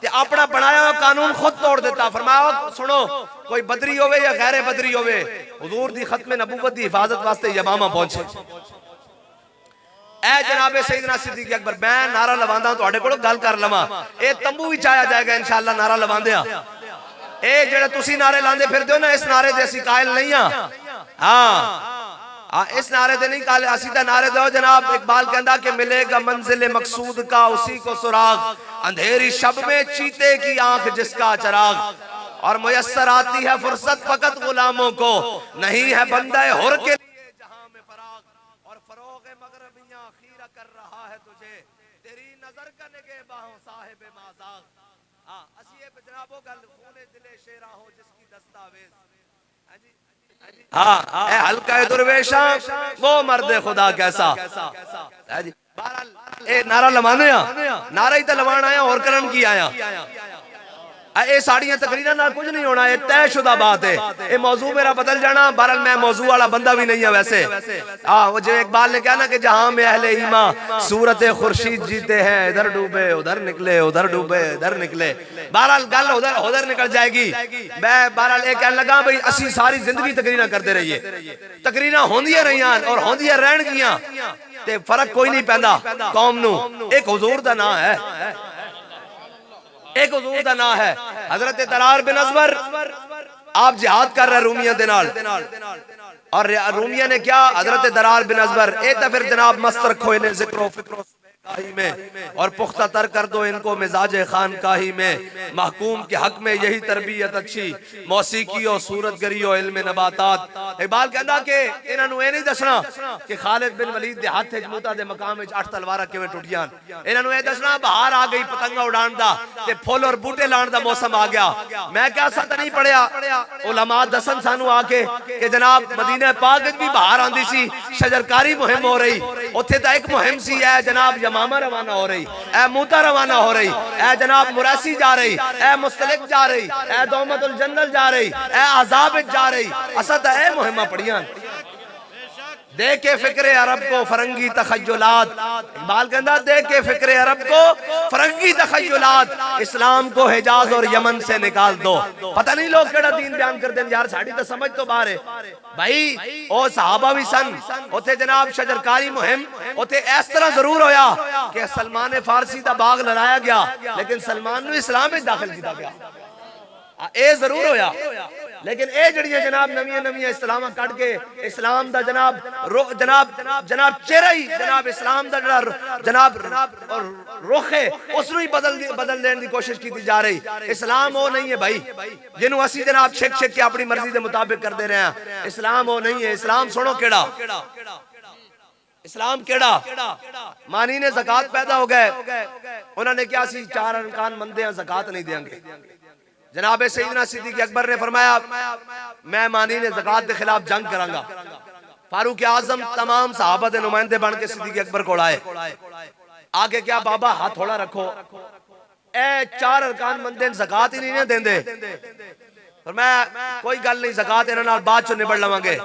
ते अपना बनाया हुआ कानून खुद तोड़ दिता। फरमाया सुनो, कोई बदरी होवे या गैर बदरी होवे, हुजूर दी खत्मे नबूवत दी हिफाजत वास्ते यमामा पहुंचे। ए जनाब सैयदना सिद्दीक अकबर, मैं नारा लवांदा तुहाडे कोल गल कर लवां, ए तंबू विच आया जाएगा इंशाअल्लाह नारा लवांदे आ। ए जेड़े तुसी नारे लांदे फिरदे हो ना, इस नारे दे असी कायल नहीं हां। हां, इस नारे दे नहीं कायल, असी ता नारे दो जनाब। इकबाल कहंदा कि मिलेगा मंजिल मकसूद का उसी को सुराग, अंधेरी शब में चीते की आंख जिसका चराग, और मुयस्सर आती है फुर्सत फकत गुलामों को, नहीं है बंदा हुर के लिए जहां में फराग, और फरोग मगरबियां खीरा कर रहा है तुझे, तेरी नजर का निगहबान साहिब माज़ाग। हां, असी ए जनाबो गल खूने दिले शेरा हो जिसकी दस्तावेज। हां जी, हाँ ए हल्का दुर्वेशा वो मर्द खुदा कैसा। बहरहाल ए नारा लवाने नारा ही तो लवान आया और करन की आया। ए साड़ियां तकरीरां नाल कुछ नहीं होना, ये तयशुदा बात है। ये मौजू मेरा बदल जाना। बहरहाल मैं मौजू वाला बंदा भी नहीं है वैसे। वो जो इकबाल ने कहा ना कि जहां में अहले ईमान सूरत खुर्शीद जीते हैं, इधर डूबे उधर निकले, उधर डूबे इधर निकले। बहरहाल गल उधर उधर निकल जाएगी। मैं बहरहाल ये कहने लगा भाई असी सारी जिंदगी तकरीरां करते रहिए, तकरीरां होंदियां रहियां और होंदियां रहणगियां ते फर्क कोई नहीं पैंदा कौम नू। एक हुजूर दा नाम है, एक हुजूर दा नाम है हजरत दरार बिन अज़वर। आप जिहाद कर रहे रूमिया दे नाल, और रूमिया ने क्या हजरत दरार बिन अज़वर ए तो फिर जनाब मस्त रखो इन्हें जिक्रो फिक्रो काही में और पुख्ता तर कर दो इनको मिजाज खानकाही में। महकूम के हक में यही तरबियत अच्छी, मौसीकी और सूरतगरी और इल्म नबातात। इकबाल कहता कि इन्होंने ये नहीं दसना कि खालिद बिन वलीद दे हाथ मूता दे मकाम विच 8 तलवारा किवें टुटियां। इन्होंने ये दसना बहार आ गई पतंगा उड़ान दा ते फुल और बूटे लाने दा मौसम आ गया। मैं क्या सत नहीं पढ़िया उलमा दसन सानू आके कि जनाब मदीना पाक विच भी बहार आंदी सी, शजरकारी मुहिम हो रही, उत्थे तां एक मुहिम सी है जनाब यमामा रवाना हो रही, ए मूता रवाना हो रही, ए जनाब मुरैसी जा रही, ए मुस्तलिक जा रही, ए दौमतुल जन्नल जा रही, ए अज़ाब जा रही। असद ए मुहिमा पढ़ियां दे के फिक्रे अरब को फरंगी तखय्युलात। इकबाल कहता दे के फिक्रे अरब को फरंगी तखय्युलात, इस्लाम को हिजाज और यमन से निकाल दो। पता नहीं लोग केड़ा दीन बयान कर दें यार, साड़ी तो समझ तो बाहर है भाई। ओ सहाबा भी सन उथे जनाब शजरकारी मुहिम उथे इस तरह जरूर होया कि सलमान फारसी दा बाग लड़ाया गया, लेकिन सलमान नू इस्लाम में दाखिल किया गया। ए जरूर होया, लेकिन ए जड़ियां जनाब नवियां नवियां इस्लाम कट के इस्लाम दा जनाब जनाब चेहरा ही जनाब इस्लाम दा जनाब रुख है उसनू ही बदल देने की कोशिश की जा रही। इस्लाम वो नहीं है भाई जिन्हों असी जनाब छिक छिक के अपनी मर्जी के मुताबिक कर दे रहे हैं। इस्लाम वो नहीं है। इस्लाम सुनो केड़ा, इस्लाम केड़ा मानी ने ज़कात पैदा हो गए, उन्होंने क्या सी 4 अरकान मंदे हैं, ज़कात नहीं देंगे। जनाब सैयदना सिद्दीक़ अकबर ने फरमाया मैं मानी ने ज़कात के खिलाफ जंग करांगा। फारूक आजम तमाम सहाबा दे नुमाइंदे बन के सिद्दीक़ अकबर को आए, आगे क्या बाबा हाथ थोड़ा रखो, ए 4 अरकान मंदे ज़कात ही नहीं देंदे। फरमाया कोई गल नहीं, ज़कात इन्हां नाल बाद चो निबड़ लवांगे।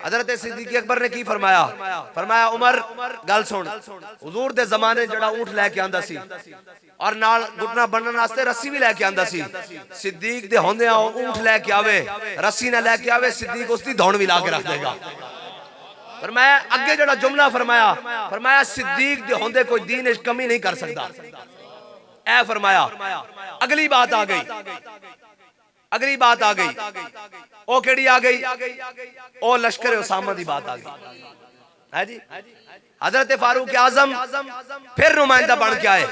हज़रत सिद्दीक़ अकबर ने की फरमाया, फरमाया उमर गल सुन, हुजूर दे ज़माने जड़ा ऊंट लेके आंदा सी और नाल घुटना बनने वास्ते रस्सी भी लेके आंदा सी। सिद्दीक दे होंदे ऊंट लेके आवे, रस्सी ना लेके आवे, सिद्दीक उसदी धौण भी ला के रख देगा। फरमाया अगे जड़ा जुमला फरमाया, फरमाया सिद्दीक दे होंदे कोई दीन इच कमी नहीं कर सकता। ए फरमाया अगली बात आ गई, अगली बात आ गई, ओ केड़ी आ गई, ओ लश्कर उसामा दी बात आ गई है जी। हजरत फारूक आजम फिर नुमाइंदा बन के आए,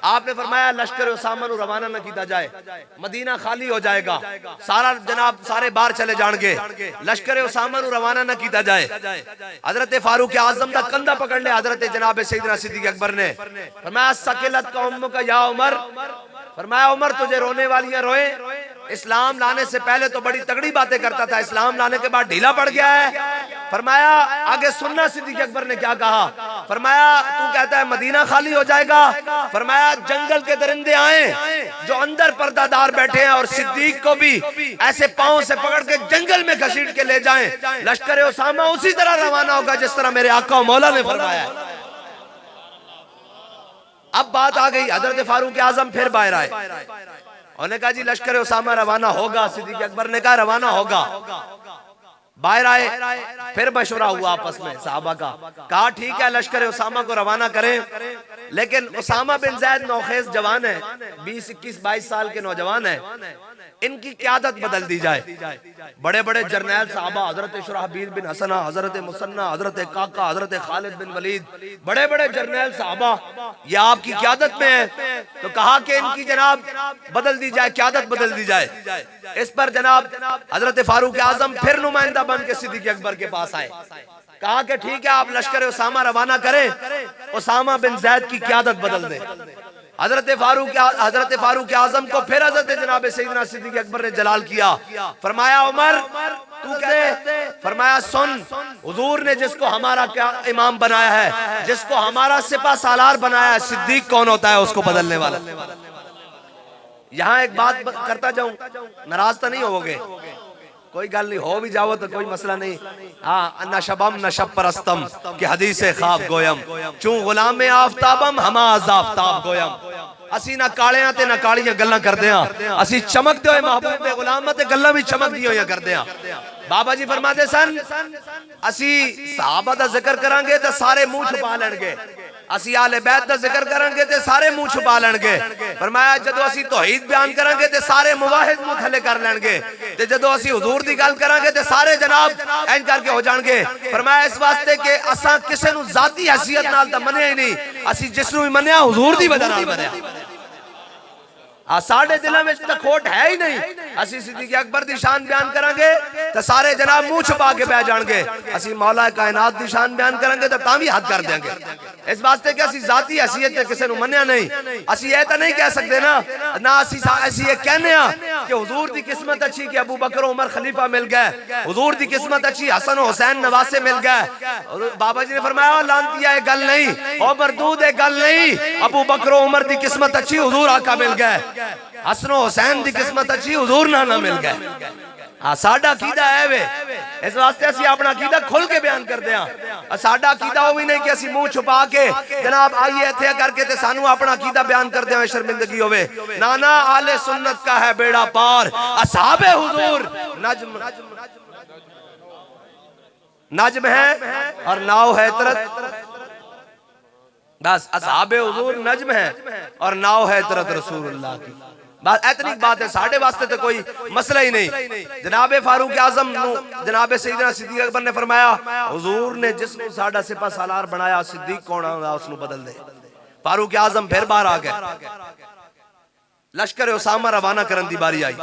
आपने फरमाया लश्कर उसामा नू रवाना न किया जाए, मदीना खाली हो जाएगा, सारा जनाब सारे बाहर चले जाएंगे, लश्कर उसामा नू रवाना न किया जाए। हजरत फारूक आजम दा कंधा पकड़ लिया हजरत जनाब सैयदना सिद्दीक़ अकबर ने, फरमाया सकिलत कौम का या उमर, फरमाया उमर तुझे रोने वालियां रोए, इस्लाम लाने से पहले तो बड़ी तगड़ी बातें करता था, इस्लाम लाने के बाद ढीला पड़ गया है। फरमाया आगे सुनना सिद्दीक़ अकबर ने क्या कहा, फरमाया तू कहता है मदीना खाली हो जाएगा, फरमाया जंगल के दरिंदे आए जो अंदर पर्दादार बैठे हैं और सिद्दीक को भी ऐसे पांव से पकड़ के जंगल में घसीट के ले जाएं, लश्कर उसामा उसी तरह रवाना होगा जिस तरह मेरे आका मौला ने फरमाया। अब बात आ गई, हजरत फारूक आजम फिर बाहर आए, उन्होंने कहा जी लश्कर उसामा रवाना होगा, सिद्दीक़ अकबर ने कहा रवाना होगा। बाहर आए, फिर मशवरा हुआ आपस में साहबा का, कहा ठीक है लश्कर उसामा को रवाना करें, लेकिन उसामा बिन ज़ैद नौखेज जवान है, 20, 21, 22 साल के नौजवान है, इनकी क़यादत बदल दी जाए। बड़े बड़े जर्नैल साहबा हजरत शुराहबील बिन हसना, हजरत मुसन्ना, हजरत काका, हजरत खालिद बिन वलीद, बड़े बड़े जर्नैल साहबा ये आपकी क़यादत में है, तो कहा कि इनकी जनाब बदल दी जाए, क़यादत बदल दी जाए। इस पर जनाब हजरत फारूक आजम फिर नुमाइंदा बन के सिद्दीक़ अकबर के पास आए, कहा कि ठीक है आप लश्कर उसामा रवाना करें, उसामा बिन ज़ैद की क़यादत बदल दें। हजरत फारूक आजम को फिर हजरत जनाब सैयदना सिद्दीक़ अकबर ने जलाल किया, फरमाया उमर तू कह, फरमाया सुन, हुजूर ने जिसको हमारा क्या इमाम बनाया है, जिसको हमारा सिपा सालार बनाया है, सिद्दीक कौन होता है उसको बदलने वाला। यहाँ एक बात करता जाऊं, नाराज तो नहीं होगे, कोई गल नहीं, हो भी जाओ तो कोई मसला नहीं। हाँ नशबम नशब परस्तम कि हदीस ख्वाब गोयम, चूं गुलाम आफ्ताबम हमाज आफ्ताब गोयम। असी ना कालियां ते ना कालियां गल्लां करदे हां, असी चमकदे होए महबूब दे गुलाम ते गल्लां भी चमकदी होइयां करदे हां। बाबा जी फरमाते सन असी सहाबा दा जिक्र करांगे तो सारे मुंह छुपा लेंगे, असी आले बैत दा जिक्र करांगे ते सारे मुंह छुपा लेंगे। फरमाया जदों असी तौहीद बयान करांगे ते सारे मुवाहिद मुंह थले कर लेंगे ते जदों असी हुजूर दी गल करांगे ते सारे जनाब इंज करके हो जाणगे। फरमाया इस वास्ते कि असां किसे नु जाती हैसियत नाल तां मन्निया ही नहीं, असी जिस नु भी मन्निया हुजूर दी वजह नाल मन्निया। साढ़े दिलों में तो खोट है ही नहीं। असी सिद्दीक़ अकबर दी शान बयान करांगे तो सारे जनाब मुंह छुपा के बह जाएंगे। असी मौला कायनात दी शान बयान करांगे तो तां भी हद कर देंगे। इस वास्ते कि असी जाती हैसियत ते किसी नु मन्निया नहीं। असी ये तो नहीं कह सकते ना असी ये कहने कि हुजूर दी किस्मत अच्छी कि अबू बकर उमर खलीफा मिल गए, हुजूर दी किस्मत अच्छी हसन हुसैन नवासे मिल गए। बाबा जी ने फरमाया लानतिया ये गल नहीं, और मरदूद ये गल नहीं। अबू बकर उमर दी किस्मत अच्छी हुजूर आका मिल गए, हसन हुसैन दी किस्मत अच्छी हुजूर ना मिल गए। साडा अकीदा है वे, इस वास्ते असी अपना अकीदा खुल के बयान करते हैं। साडा अकीदा वो भी नहीं कि असी मुंह छुपा के जनाब आइए इत्थे करके ते सानू अपना अकीदा बयान करते हैं शर्मिंदगी होवे। ना आले सुन्नत का है बेड़ा पार, असहाबे हुजूर नज्म है और नाव है तरत। बस असहाबे हुजूर नज्म है और नाव है तरत रसूलुल्लाह की। बात इतनी बात है, साढ़े वास्ते तो कोई मसला ही नहीं। जनाबे फारूक आजम जनाबे सैयदना सिद्दीक अकबर ने फरमाया हुजूर ने जिसनु साडा सिपा सालार बनाया सिद्दीक कौन होगा उसनु बदल दे। फारूक आजम फिर बाहर आ गए, लश्कर उसामा रवाना करन दी बारी आई।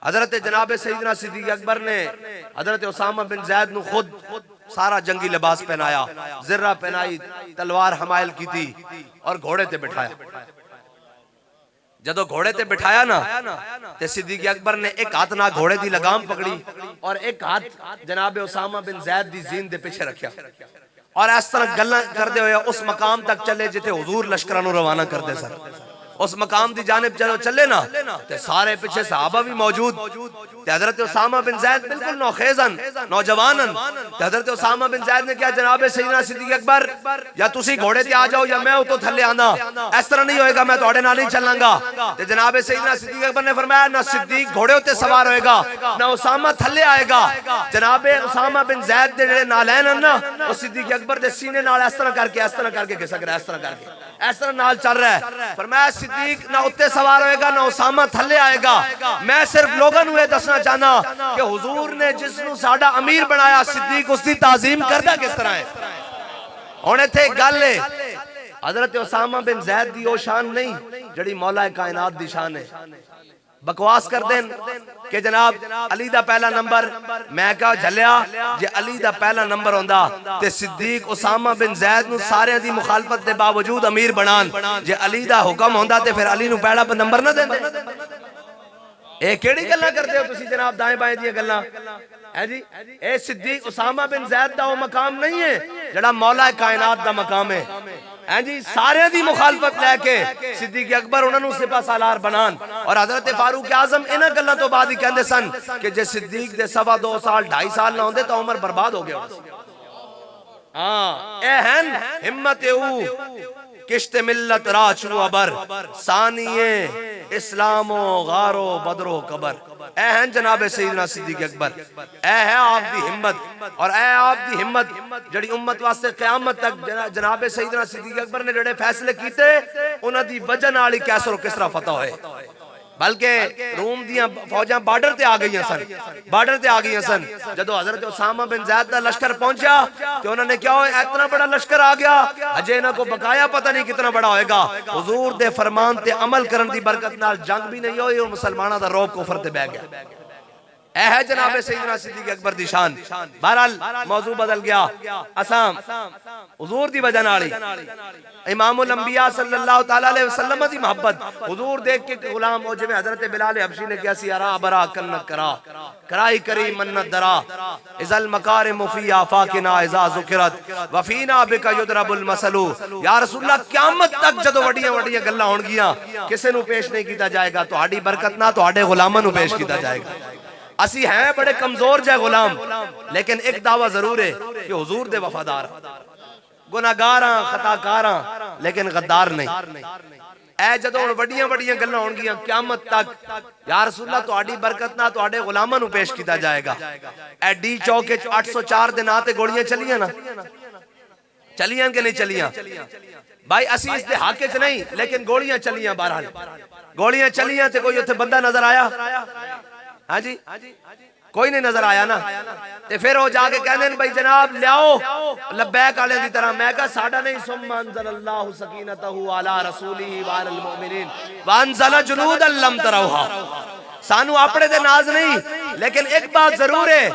हजरत जनाबे सैयदना सिद्दीक अकबर ने हजरत उसामा बिन जैद नु खुद सारा जंगी लिबास पहनाया, जिर्रा पहनाई, तलवार हमायल की थी और घोड़े ते बिठाया। जदों घोड़े ते बिठाया ना ते सिद्दीक अकबर ने एक हाथ ना घोड़े दी लगाम पकड़ी और एक हाथ जनाबे उसामा बिन जैद दी जीन दे पीछे रखा और इस तरह गल्लां करदे हुए उस मकाम तक चले जिथे हुजूर लश्करां नूं रवाना करदे सन। उस मकाम दी जानिब जदों चले ना ते सारे पीछे सहाबा भी मौजूद ते हजरत उसामा बिन जैद बिल्कुल नौखेजन नौजवानन ते हजरत उसामा बिन जैद ने कहा जनाबे सैयदना सिद्दीक अकबर या तुसी घोड़े ते आ जाओ या मैं उतो थल्ले आना, इस तरह नहीं होएगा, मैं तुहाडे नाल नहीं चलांगा। ते जनाबे सैयदना सिद्दीक अकबर ने फरमाया ना सिद्दीक घोड़े उत्ते सवार होएगा ना उसामा थल्ले आएगा। जनाबे उसामा बिन जैद दे जेड़े नालैन हन ना वो सिद्दीक अकबर दे सीने नाल इस तरह करके खिसक रहा है, इस तरह करके इस तरह नाल चल रहा है। फरमाया सिद्दीक ना उत्ते सवार होएगा ना उसामा थल्ले आएगा। मैं सिर्फ लोगों नूं दसना चाहना कि हुजूर ने जिसनू साडा अमीर बनाया सिद्दीक उसकी ताजीम करदा किस तरह है। हुण इत्थे गल है हजरत उसामा बिन जैद दी ओ शान नहीं जड़ी मौला कायनात दी शान है। बकवास कर देन कि जनाब अली दा पहला नंबर, मैं कहा झलिया जे अली दा पहला नंबर होंदा ते सिद्दीक उसामा बिन जैद नु सारे दी मुखालफत दे बावजूद अमीर बनान। जे अली दा हुक्म होंदा ते फिर अली नु पहला नंबर ना देंदे। ए केड़ी गल्लां करदे हो तुसी जनाब दाएं बाएं दी गल्लां है जी। ए सिद्दीक उसामा बिन जैद दा वो मकाम नहीं है जड़ा मौला कायनात दा मकाम है जी। सारे दी मुखालफत लैके सिद्दीक अकबर उन्हां नूं सिपा सालार बनान और हजरत फारूक आजम इन्हां गल्लां तो बाद ही कहंदे सन कि जे सिद्दीक दे 2.5 साल 2.5 साल ना होंदे तो उमर बर्बाद हो गया। हाँ ए हन हिम्मत किश्त मिल्लत राचू अबर सानिए इस्लामो गारो बदरो कबर। ए हैं जनाबे सैयदना सिद्दीक अकबर, ए है आप दी हिम्मत और ए आप दी हिम्मत जड़ी उम्मत वास्ते क़यामत तक जनाबे सैयदना सिद्दीक अकबर ने जड़े फैसले कीते उन्हां दी वजह नाल ही कैसर किसरा फतह होए। बल्कि रूम दियां फौजां बॉर्डर ते आ गई सन, बॉर्डर ते आ गई सन। जदों हजरत उसामा बिन जैद दा लश्कर पहुंचा तो उन्होंने क्या हो इतना बड़ा लश्कर आ गया, अजे इन्हां को बकाया पता नहीं कितना बड़ा होएगा। हुजूर दे फरमान ते अमल करन दी बरकत नाल जंग भी नहीं होई और मुसलमानां दा रौब कुफर ते बह गया। ऐ है जनाबे सैयदना सिद्दीक अकबर दी शान। बहरहाल मौजू बदल गया। असां हुजूर दी वजह नाल इमामुल अंबिया सल्लल्लाहु तआला अलैहि वसल्लम दी मोहब्बत हुजूर देख के गुलाम हो जिवें हजरत बिलाल हबशी ने किया सी अरा बरा कन्न करा कराई करी मन्नत दरा इजल मकारिम फी आफाकिना इजा ज़ुकिरत वफीना बिका युदरबुल मसलू। या रसूलल्लाह क़यामत तक जदों वड्डियां वड्डियां गल्लां होणगियां किसे नूं पेश नहीं कीता जाएगा, तुहाडी बरकत ना तुहाडे गुलामां नूं पेश कीता जाएगा। असी हैं बड़े कमजोर जै गुलाम, लेकिन एक दावा जरूर है कि हुजूर दे वफादार, गुनाहगार खताकार लेकिन गद्दार नहीं। ऐ जदों वड्डियां वड्डियां गल्लां होणगियां क़यामत तक या रसूलल्लाह तुहाडी बरकत ना तुहाडे गुलामां नूं पेश कीता जाएगा। ऐ डी चौक 804 दे नां ते गोलियां चलियां ना, चलियां कि नहीं चलियां भाई? असी इस दहाके च नहीं, लेकिन गोलियां चलियां। बहरहाल गोलियां चलियां ते कोई उत्थे बंदा नजर आया? हाँ जी, कोई नहीं नजर आया ना। ते फिर वो जाके कहने भाई जनाब लियाओ लब्बैक वाले दी तरह। मैं कहा साडा नहीं, सुम्मा अंज़लल्लाहु सकीनतहु अला रसूलिही व अलल मुमिनीन व अंज़ल जुनूदन लम तरौहा। सानू अपने दे नाज नहीं, लेकिन एक बात जरूर है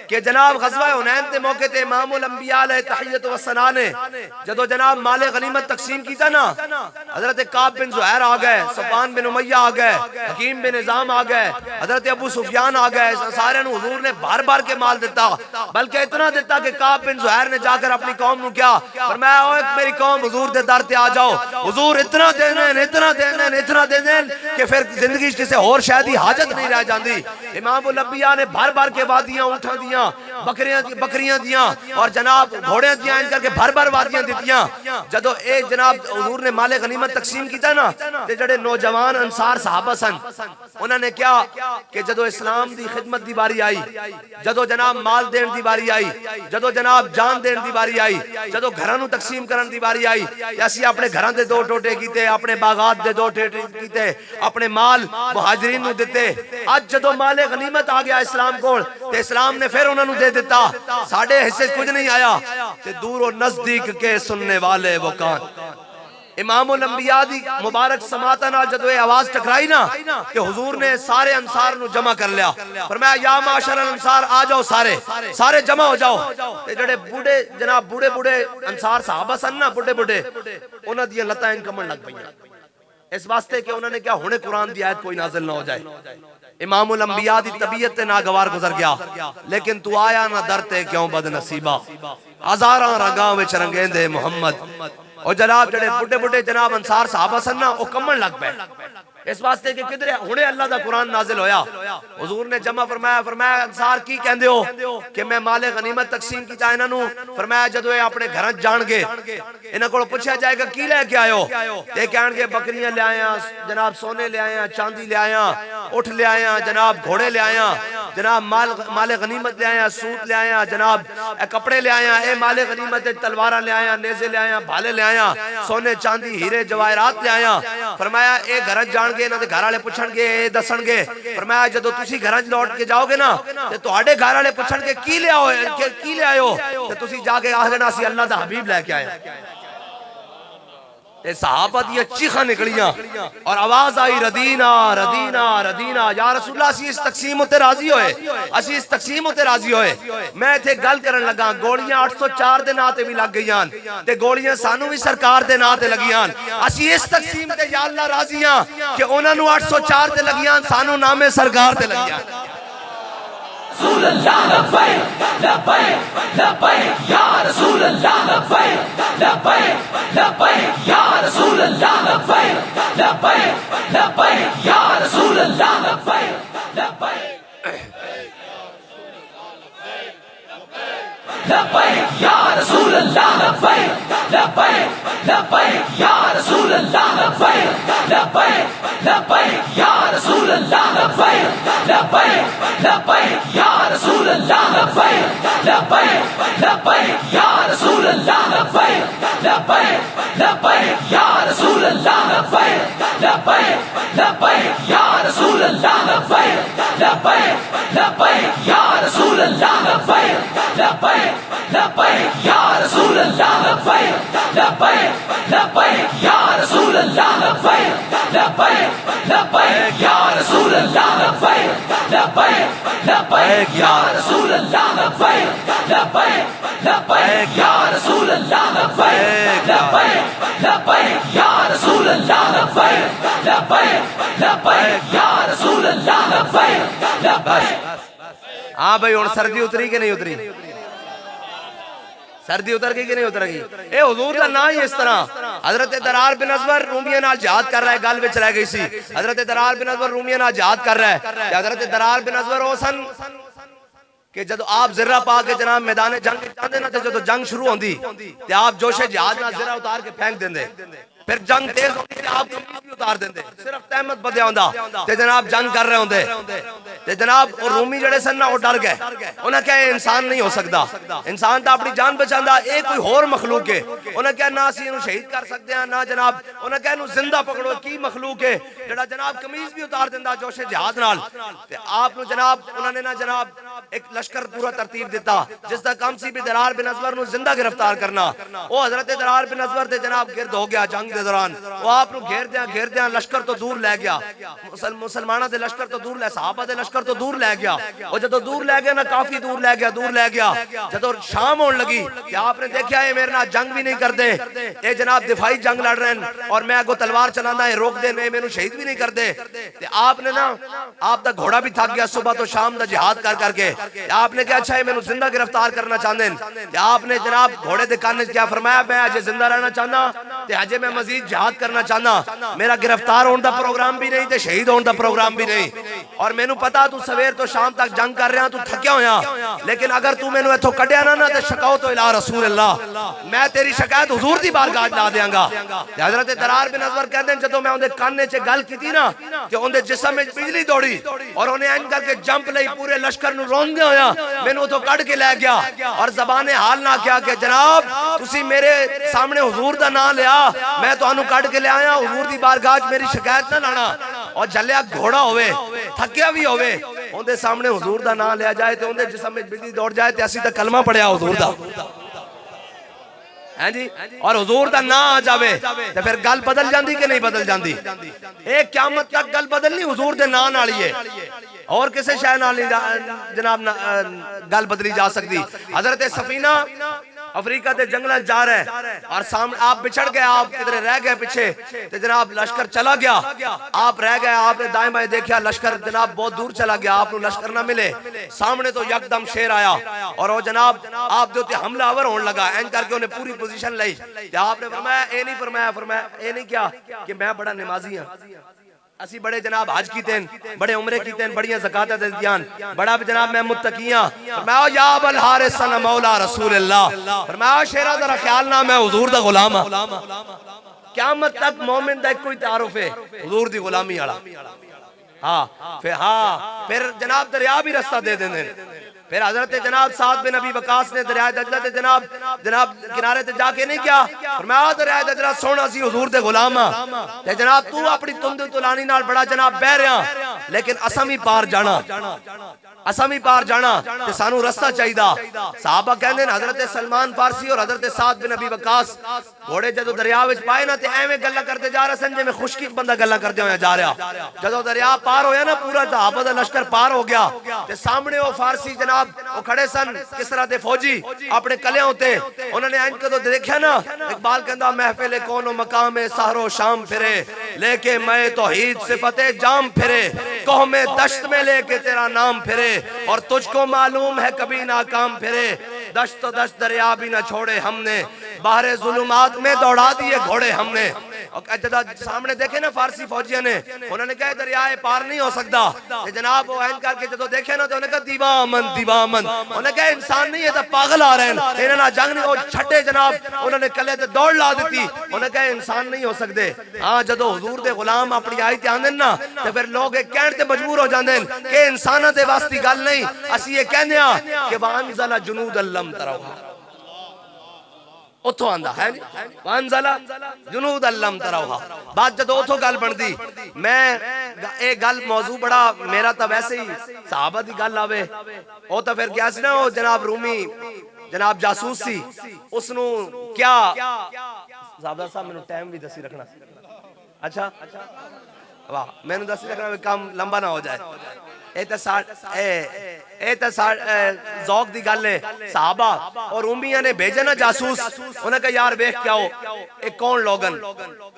कि जनाब गज़वा हुनैन के मौके ते इमामुल अंबिया अलैहि तहियत व सना ने जदों जनाब माले गनीमत तकसीम कीता ना, हजरत काब बिन ज़ुहैर आ गए, सफ़वान बिन उमय्या आ गए, हकीम बिन निज़ाम आ गए, हजरत अबू सुफियान आ गए। सारे नूं हुजूर ने भर भर के माल दिता, बल्कि इतना दिता कि काब बिन ज़ुहैर ने जाकर अपनी कौम नूं क्या फरमाया, ओए मेरी कौम हुजूर दे दर ते आ जाओ। हुजूर इतना दे देन, इतना दे देन, इतना दे देन कि फिर जिंदगी किसी होर शय दी हाजत नहीं रह जाती। इमामुल अंबिया ने भर भर के वादियां ऊंटां दियां, बकरियां दियां और जनाब घोड़े दियां करके भर भर वादियां दित्तियां। जदों ए जनाब हुजूर ने माले गनीमत तकसीम कीता ना, ते जेड़े नौजवान अंसार सहाबा सन, उन्होंने क्या कि जदों इस्लाम दी खिदमत दी बारी आई, जदों जनाब माल देन दी बारी आई, जदों जनाब जान देन दी बारी आई, जदों घरां नूं तकसीम करन दी बारी आई, असीं अपने घरां दे दो टोटे कीते, अपने बागात दे दो टोटे कीते, अपने माल मुहाजिरीन नूं दिते। अज जदों माले गनीमत आ गया इस्लाम कोल, ते इस्लाम ने फिर उन्होंने दे दिता, साडे हिस्से कुछ नहीं आया। ते दूर और नजदीक के सुनने वाले वो कान। इमामुल अंबिया दी मुबारक समाता नाल जदों आवाज टकराई ना कि हुजूर ने सारे अंसार नूं जमा कर लिया, फरमाया या माशर अंसार आ जाओ, सारे सारे जमा हो जाओ। ते जेड़े बूढ़े जनाब बूढ़े बूढ़े अंसार साहबा सन ना, बुढ़े बुढ़े, उन्हां दी लत्तां कंबण लग पईयां, इस वास्ते कि उन्होंने क्या हुणे कुरान दी आयत कोई नाज़िल ना हो जाए। इमामुल अंबिया दी तबीयत ते नागवार गुजर गया, लेकिन तू आया ना दर ते क्यों बदनसीबा, हजारां रंगां विच रंगेंदे मुहम्मद। और जनाब जेड़े बुढ़े बुढ़े जनाब अंसार साहबा सन ना, वो कम्मण लग पे, इस वास्ते कि किधरे हुणे अल्लाह दा कुरान नाजिल होया। हुजूर ने जमा फरमाया, फरमाया अंसार की कहंदे हो कि मैं माले गनीमत तकसीम कीता इन्हां नूं। फरमाया जदों ये अपने घरां जाणगे, इन्हां कोल पुछया जाएगा की लेके आयो, ते कहणगे बकरियां ले आया जनाब, सोने ले आया, चांदी ले आया, उठ ले आया जनाब, घोड़े ले आया जनाब, माले गनीमत ले आया, सूट ले आया जनाब, कपड़े ले आया, ए माले गनीमत तलवारां ले आया, नेज़े ले आया, भाले ले आया, सोने चांदी हीरे जवाहरात ले आया। फरमाया ए घर जाणगे, इन्हां दे घर वाले पुछणगे, ए दसणगे। फरमाया जदों तुसीं घरां च लौट के जाओगे ना, ते तुहाडे घर वाले पुछणगे की ले आओ, की ले आयो, ते तुसीं जाके आख देना असीं अल्लाह दा हबीब लेके आए। सहाबा दी चीखां निकलियां और आवाज आई रदीना रदीना रदीना, या रसूलल्लाह असीं इस तकसीम उत्ते राजी होए, असीं इस तकसीम उत्ते राजी होए। मैं इत्थे गल करन लगा, गोलियां 804 दे नां ते भी लग गईयां ते गोलियां सानू भी सरकार दे नां ते लगियां। असीं इस तकसीम ते या अल्लाह राजी हां कि उन्हां नू 804 ते लगियां, सानू नामे सरकार ते लगियां। रसूल अल्लाह लब्बैक लब्बैक लब्बैक या रसूल अल्लाह लब्बैक लब्बैक लब्बैक या रसूल अल्लाह लब्बैक लब्बैक लब्बैक या रसूल अल्लाह लब्बैक लब्बैक लब्बैक या रसूल अल्लाह लब्बैक लब्बैक लब्बैक या रसूल अल्लाह लब्बैक लब्बैक लब्बैक या रसूल अल्लाह लब्बैक लब्बैक लब्बैक या रसूल अल्लाह लब्बैक लब्बैक लब्बैक या रसूल अल्लाह लब्बैक लब्बैक लब्बैक या रसूल अल्लाह लब्बैक लब्बैक लब्बैक या रसूल अल्लाह लब्बैक लब्बैक लब्बैक या रसूल अल्लाह लब्बैक लब्बैक लब्बैक या रसूल अल्लाह लब्बैक लब्बैक लब्बैक या रसूल अल्लाह लब्बैक लब्बैक लब्बैक या रसूल अल्लाह लब्बैक लब्बैक लब्बैक या रसूल अल्लाह लब्बैक लब्बैक लब्बैक या रसूल अल्लाह लब्बैक लब्बैक लब्बैक या रसूल अल्लाह लब्बैक लब्बैक लब्बैक या रसूल अल्लाह लब्बैक लब्बैक। हाँ भाई हुण सर्दी उतरी कि नहीं उतरी? सर्दी उतर गई कि नहीं उतर गई? ए हुजूर दा ना ही इस तरह हजरत दरार बिन अज़वर रूमिया नाल जिहाद कर रहा है, गल विच रह गई सी। हजरत दरार बिन अज़वर रूमिया नाल जिहाद कर रहा है। हजरत दरार बिन अज़वर ओ सन कि जदों आप ज़िर्रा पा के जनाब मैदान जंग जांदे ना, ते जदों जंग शुरू होंदी ते आप जोशे जिहाद नाल ज़िर्रा उतार के फेंक देंदे फिर जंग तेज होती आप कमीज भी उतार देंगे, सिर्फ तहमत बदया होंदा ते जनाब जंग कर रहे होंगे ते जनाब और रूमी जड़े सन ना वो डर गए, उन्हें क्या इंसान नहीं हो सकता, इंसान तो अपनी जान बचांदा, ये कोई होर मखलूक है, उन्हें क्या ना असी इन्हू शहीद कर सकते हैं ना जनाब, उन्हें क्या इन्हू जिंदा पकड़ो की मखलूक है जड़ा जनाब कमीज भी उतार देंदा जोशे जिहाद नाल। ते आप जनाब उन्होंने ना जनाब एक लश्कर पूरा तरतीब दिता जिसका काम सी भी दरार बिन अजवर नू जिंदा गिरफ्तार करना। वो हजरत दरार बिन अजवर ते जनाब गिरद हो गया जंग के दौरान, वो आप घेर दिया लश्कर तो दूर ले गया, मुसलमाना दे लश्कर तो दूर ले, सहाबा दे लश्कर तो दूर ले गया, वो जदों दूर ले गया ना काफी दूर ले गया जदों शाम होने लगी कि आपने देखा ये मेरे नाल जंग भी नहीं करते, ये जनाब दिफाई जंग लड़ रहे हैं और मैं अगो तलवार चलाना है रोक दे, मेनू शहीद भी नहीं करते। आपने ना आपका घोड़ा भी थक गया सुबह तो शाम का जिहाद कर करके, आपने क्या अच्छा है मैनू जिंदा गिरफ्तार करना चाहते हैं, आपने जनाब घोड़े के कान क्या फरमाया मैं अजय जिंदा रहना चाहना ते अजय मैं मजीद जिहाद करना चाहना, मेरा गिरफ्तार होने का प्रोग्राम भी नहीं ते शहीद होने का प्रोग्राम भी नहीं, और मैनू पता तू सवेर तो शाम तक जंग कर रहा तू थकिया होया, लेकिन अगर तू मैनू इथों कढ़िया ना तो शकाओ तो इला रसूल अल्लाह, मैं तेरी शिकायत हुजूर दी बारगाह ला देंगा। हजरत दरार बिन अजवर कहते हैं जदों मैं उनके काने च गल की ना कि उनके जिस्म में बिजली दौड़ी और उन्हें इंज करके जंप लई पूरे लश्कर नू रोंदे होया मैनू उथों कढ़ के लै गया और ज़बाने हाल ना किया कि जनाब तुसी मेरे सामने हुजूर दा नाम लिया, मैं तुहानू कढ़ के ले आया, हुजूर दी बारगाह च मेरी शिकायत ना लाना, और जलिया घोड़ा होवे थकिया भी होवे उनके सामने हुजूर दा नाम लिया जाए तो उनके जिस्म में बिजली दौड़ जाए तो असी तो कलमा पढ़िया हुजूर दा है जी, और हुजूर दा ना आ जावे तो फिर गल बदल जाती कि नहीं बदल जाती, एक क़यामत तक गल बदलनी हुजूर दे नाम नाल ही है और किसी शय नाल नहीं जनाब गल बदली जा सकती। हजरत सफीना अफ्रीका के जंगल जा रहे हैं और सामने आप बिछड़ गए, आप किधर रह गए पीछे तो जनाब लश्कर चला गया, आप रह गए, आपने दाएं बाएं देखा लश्कर जनाब बहुत दूर चला गया, आपको लश्कर ना मिले, सामने तो यकदम शेर आया और वो जनाब आप जो हमलावर होने लगा, एंड करके उन्हें पूरी पोजीशन ली, आपने फरमाया ए नहीं फरमाया ए नहीं क्या कि मैं बड़ा नमाजी हां, असी बड़े जनाब हज कीते बड़े उमरे कीते बड़ियां ज़कात दियान, बड़ा जनाब मैं मुत्तकियां, फरमाया या अबल हारिस अना मौला रसूल अल्लाह, फरमाया शेरा जरा ख्याल ना मैं हुजूर दा गुलाम हां। क़यामत तक मोमिन दा कोई तारुफ है हुजूर दी गुलामी वाला। फिर जनाब दरिया भी रास्ता दे देंगे, फिर हजरत जनाब साद बिन अबी वकास ने दरिया दजला ते जनाब किनारे ते जाके नहीं क्या फरमाया दरिया दजला सोना सी हुजूर दे गुलाम हां ते जनाब तू अपनी तुंद तुलानी नाल बड़ा जनाब बह रहा, लेकिन असां भी पार जाना ते सानू रास्ता चाहिदा। सहाबा कहंदे ने हजरत सलमान फारसी और हजरत साद बिन अबी वकास घोड़े जदों दरिया विच पाए ना ते एवें गल्ला करते जा रहे सन जिवें खुशकी बंदा गल्ला करते होया जा रहा, जदों दरिया पार होया ना पूरा सहाबा दा लश्कर पार हो गया ते सामने वो फारसी जनाब वो खड़े सन किसरा दे फौजी अपने कलियां उते, उन्होंने इंज कदों देखा ना इकबाल कहंदा महफिल कोनो मकाम सहरो शाम फिरे लेके मैं तौहीद सिफते जाम फिरे, कौमे दश्त में लेके तेरा नाम फिरे और तुझको मालूम है कभी नाकाम फिरे, दश्त तो दश्त दरिया भी न छोड़े हमने, बाहरे जुलुमात में दौड़ा दिए घोड़े हमने। सामने देखे ना फारसी फौजियों ने, उन्होंने कहा दरिया पार नहीं हो सकता, जनाब वो ऐन करके जब देखे ना तो उन्होंने कहा दीवामन उन्होंने कहा इंसान नहीं है तो पागल आ रहे हैं, इन्होंने जंग नहीं, वो छठे जनाब उन्होंने कले ते दौड़ ला दी, उन्होंने कहा इंसान नहीं हो सकते। हाँ जदों हुजूर दे गुलाम अपनी आई ते आंदे ना तो फिर लोग कहने ते मजबूर हो जाते हैं कि इंसाना दे वास्ते गल नहीं, असी ये कहने कि वांज़ला जुनूद अल्लम तरौहा उथों आंदा है वांज़ला जुनूद अल्लम तरौहा, बात जदों उथों गल बनदी मैं ए गल मौजू बड़ा मेरा तो वैसे ही सहाबा दी गल आवे ओ तो फिर क्या सी ना वो जनाब रूमी जनाब जासूस सी उसनु क्या ज़ाबदार साहब मैनू टाइम भी दसी रखना, अच्छा वाह मैनू दसी रखना काम लंबा ना हो जाए, ज़ौक दी गल है। सहाबा और उम्मियां ने भेजे ना जासूस, उन्हें कहा यार वेख के आओ ये कौन लोगन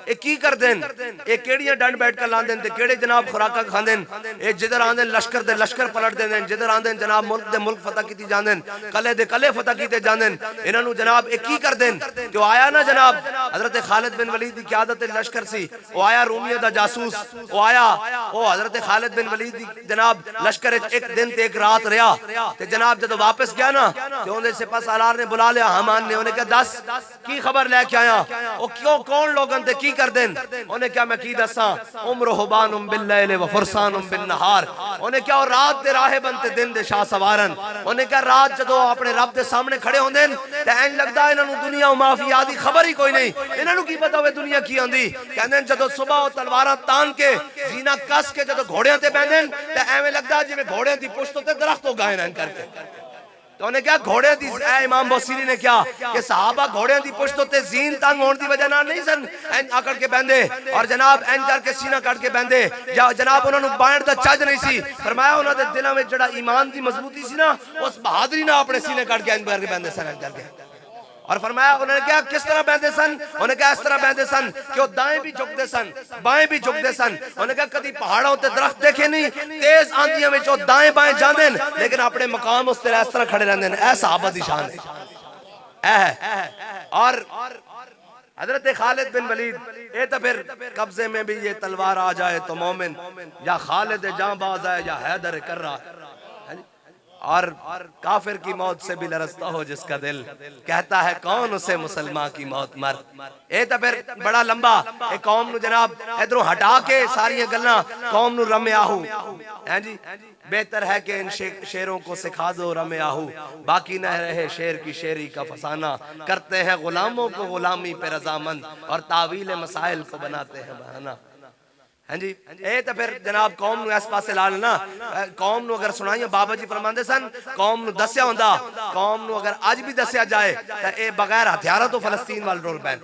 ये की कर देन, ये केड़ियां डंड बैठ कर लांदे ते केड़े जनाब खुराका खांदे, ये जिधर आंदे लश्कर दे लश्कर पलट देंदे, जिधर आंदे जनाब मुल्क दे मुल्क फतह कीती जांदे, कले दे कले फतह कीते जांदे, इन्हां नू जनाब ये की कर देन। जो आया ना जनाब हजरत खालिद बिन वलीद दी क़यादत लश्कर सी, वो आया रूमिया दा जासूस, वो आया वो हजरत खालिद बिन वलीद दी जनाब लश्कर एक दिन ते एक रात रहा ते जनाब जब वापस गया ना ते उन्हें सिपा सालार ने बुला लिया हमान ने उन्हें कहा दस की खबर लेके आया ओ क्यों कौन लोगन ते की कर देन उन्हें क्या मैं की दसा उम्रुहुबानुम बिल्लैल व फरसानुम बिन्नहार उन्हें क्या रात दे राहे बनते दिन दे शाह सवारन उन्हें क्या रात जदों अपने रब दे सामने खड़े होंदे ते इंज लगदा इन्हां नूं दुनिया माफी आदि खबर ही कोई नहीं इन्हां नूं की पता होवे दुनिया की आंदी कहंदे जदों सुबह तलवारां तान के जीना कस के जदों घोड़ियां ते बैठे ते एवें लगदा जिवें घोड़ियां दी पुश्त ते दरख्त हो गए हैं करके तो उन्हें क्या घोड़े दी इमाम बसीरी ने क्या कि सहाबा घोड़े दी पुश्त ते जीन तंग होने की वजह ना नहीं सन आकड़ के बंदे और जनाब एंज करके सीना कट के बंदे या जनाब उन्होंने बांट दा चज नहीं सी फरमाया उन्होंने दिलों में जड़ा ईमान दी मजबूती सी ना उस बहादुरी ना अपने सीने कट के एंज करके बंदे सन करके और फरमाया उन्होंने क्या किस तरह बहते सन उन्होंने क्या इस तरह बहते सन कि वो दाएं भी झुकते सन बाएं भी झुकते सन उन्होंने क्या कभी पहाड़ों ते दरख्त देखे नहीं तेज आंधियों में जो दाएं बाएं जाते लेकिन अपने मकाम उस तरह इस तरह खड़े रहते हैं ऐसा सहाबा दी शान है और हजरत खालिद बिन वलीद ये तो फिर कब्जे में भी ये तलवार आ जाए तो मोमिन या खालिद जांबाज है या हैदर कर रहा है और काफिर की मौत से भी लरसता हो जिसका दिल कहता है कौन उसे मुसलमान की मौत मर ए तो फिर बड़ा लंबा एक कौम नु जनाब इधरों हटा के सारी गल्लां कौम नु रमे आहू हैं जी बेहतर है कि इन शेरों को सिखा दो रमे आहू बाकी न रहे शेर की शेरी का फसाना करते हैं गुलामों को गुलामी पे रजामंद और तावील मसाइल को बनाते हैं बहाना हाँ जी ए तो फिर जनाब कौम नु इस पासे ला लेना कौम नु अगर सुनाइए बाबा जी फरमांदे सन कौम नु दस्या हुंदा कौम नु अगर आज भी दस्या जाए तो ए बगैर हथियारों तो फलस्तीन वाल रोल पैन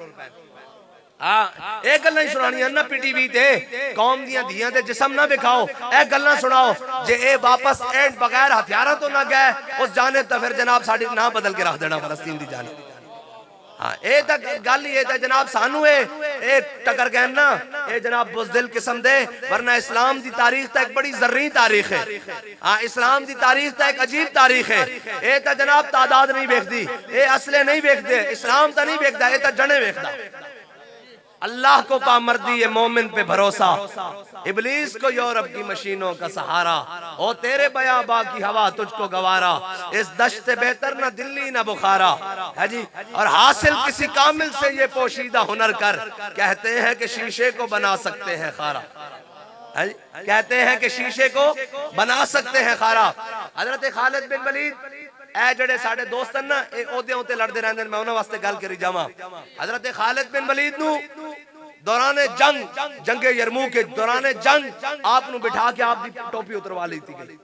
हाँ एक गल्लां ही सुनानियां ना पीटीवी ते कौम दियां धियां ते जिस्म ना दिखाओ ए गल्लां सुनाओ जे ए वापस एंड बगैर हथियारों तो ना गए उस जाने तो फिर जनाब साडी ना बदल के रख देना फलस्तीन दी जाने हाँ ये तक गल ये था जनाब सानू ए टकर गए ना ये जनाब बुज़दिल किस्म दे वरना इस्लाम दी तारीख तो एक बड़ी जर्री तारीख है हाँ इस्लाम दी तारीख तो एक अजीब तारीख है ये तो जनाब तादाद नहीं वेखदी ये असले नहीं वेखदे इस्लाम तो नहीं वेखदा ये तो जने वेखदा अल्लाह को पामर्दी है मोमिन पे भरोसा इबलीस को यूरोप की मशीनों का सहारा ओ तेरे बयाबा की हवा तुझको गवारा इस दश्त से बेहतर न दिल्ली न बुखारा है जी और हासिल किसी कामिल से ये पोशीदा हुनर कर कहते हैं कि शीशे को बना सकते हैं खारा कहते हैं कि शीशे को बना सकते हैं खारा हजरत खालिद बिन वलीद ए जड़े साडे दोस्त ना ए ओदे ओते लड़दे रहंदे मैं उन्हां वास्ते गल करी जावां हजरत खालिद बिन वलीद नु दौरान जंगे यरमूक के दौरान जंग आप नु बिठा के आप दी टोपी उतरवा ली थी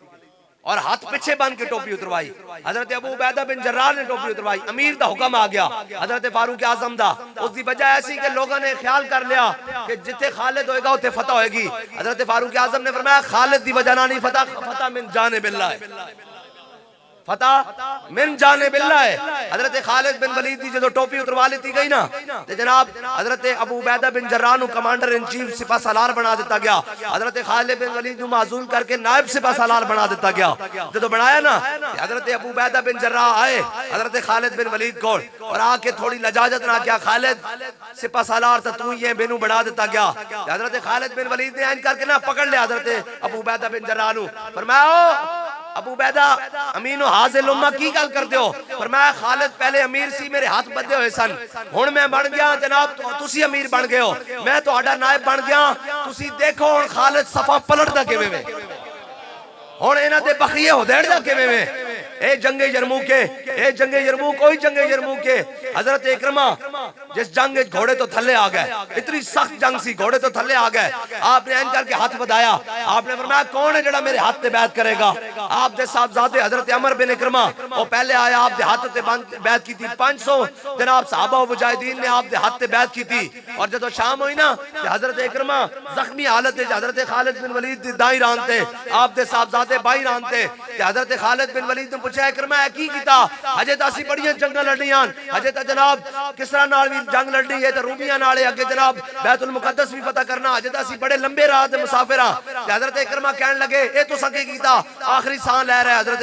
और हाथ पीछे बांध के टोपी उतरवाई हजरत अबू उबैदा बिन जर्राह ने टोपी उतरवाई अमीर दा हुक्म आ गया हजरत फारूक आजम दा उसकी वजह ऐसी कि लोगों ने ख्याल कर लिया कि जिथे खालिद होएगा उथे फतह होएगी हजरत फारूक आजम ने फरमाया खालिद दी वजह ना नहीं फतह मिन जाने बिल्लाह फतह मिन जाने बिल्लाह है हजरत खालिद बिन वलीद की जो टोपी उतरवा लेती गई ना तो जनाब हजरत अबू उबैदा बिन जर्राह नु कमांडर इन चीफ सिपा सालार बना दिता गया हजरत खालिद बिन वलीद नु माजूल करके नायब सिपा सालार बना दिता गया जो बनाया ना हजरत अबू उबैदा बिन जर्राह आए हजरत खालिद बिन वलीद को और आके थोड़ी लजाजत ना क्या खालिद सिपा सालार तो तू ये बेनू बढ़ा दिता गया हजरत खालिद बिन वलीद ने ऐन करके ना पकड़ लिया हजरत अबू उबैदा बिन जर्राह नु फरमाया अबू बैदा अमीनो हाजिल उम्मा की गल करते हो फरमाया खालिद पहले अमीर सी मेरे हाथ बंधे हुए सन हुण मैं बन गया जनाब तुसी अमीर बन गए हो मैं तुहाडा नायब बन गया तुसी देखो हुण खालिद सफा पलटदा किवें वे हुण इन्हां दे बखिए हो देणदा किवें वे ए जंगे यरमूक के ए जंगे यरमूक कोई जंगे यरमूक के हजरत इकरमा जिस जंग में घोड़े तो थल्ले आ गए इतनी सख्त जंग सी घोड़े तो थल्ले आ गए आपने ऐन करके हाथ बढ़ाया आपने फरमाया कौन है जड़ा मेरे हाथ पे बैत करेगा आप दे साहबजादे हजरत अमर बिन इकरमा वो पहले आया आप दे हाथ पे बैत की थी 500 जनाब साहबा मुजाहिदीन ने आप दे हाथ पे बैत की थी और जब शाम हुई ना हजरत इकरमा जख्मी हालत है हजरत खालिद बिन वलीद दाई रानते आप दे साहबजादे बाई रानते हजरत खालिद बिन वलीद ने पूछा इकरमा है की कीता हजे तो असि बड़ियां जंगां लड़ियां हजे तो जनाब किसरा नाल भी जंग लड़ी है तो रूबियां नाले अगे जनाब बैतुल मुकद्दस भी फतह करना हजे तो असि बड़े लंबे राह दे मुसाफिर हां हजरत इकरमा कहन लगे ए तो सके कीता आखिरी सांस ले रहा है हजरत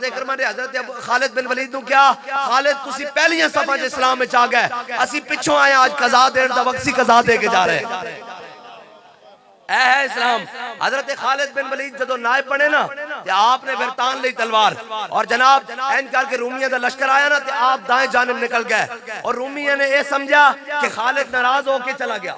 इकरमा ने हजरत खालिद बिन वलीद नु क्या खालिद तुसी पहलियां सफा च इस्लाम विच आ गए असि पिछों आए आज कज़ा देण दा वक्त सी कज़ा दे के जा रहे ऐ है इस्लाम। हजरत खालिद बिन वलीद जदों नायब बने ना ते आपने फिर तान ली तलवार और जनाब एन करके रूमिया का लश्कर आया ना ते आप दाएं जानिब निकल गए और रूमिया ने यह समझा कि खालिद नाराज होके चला गया।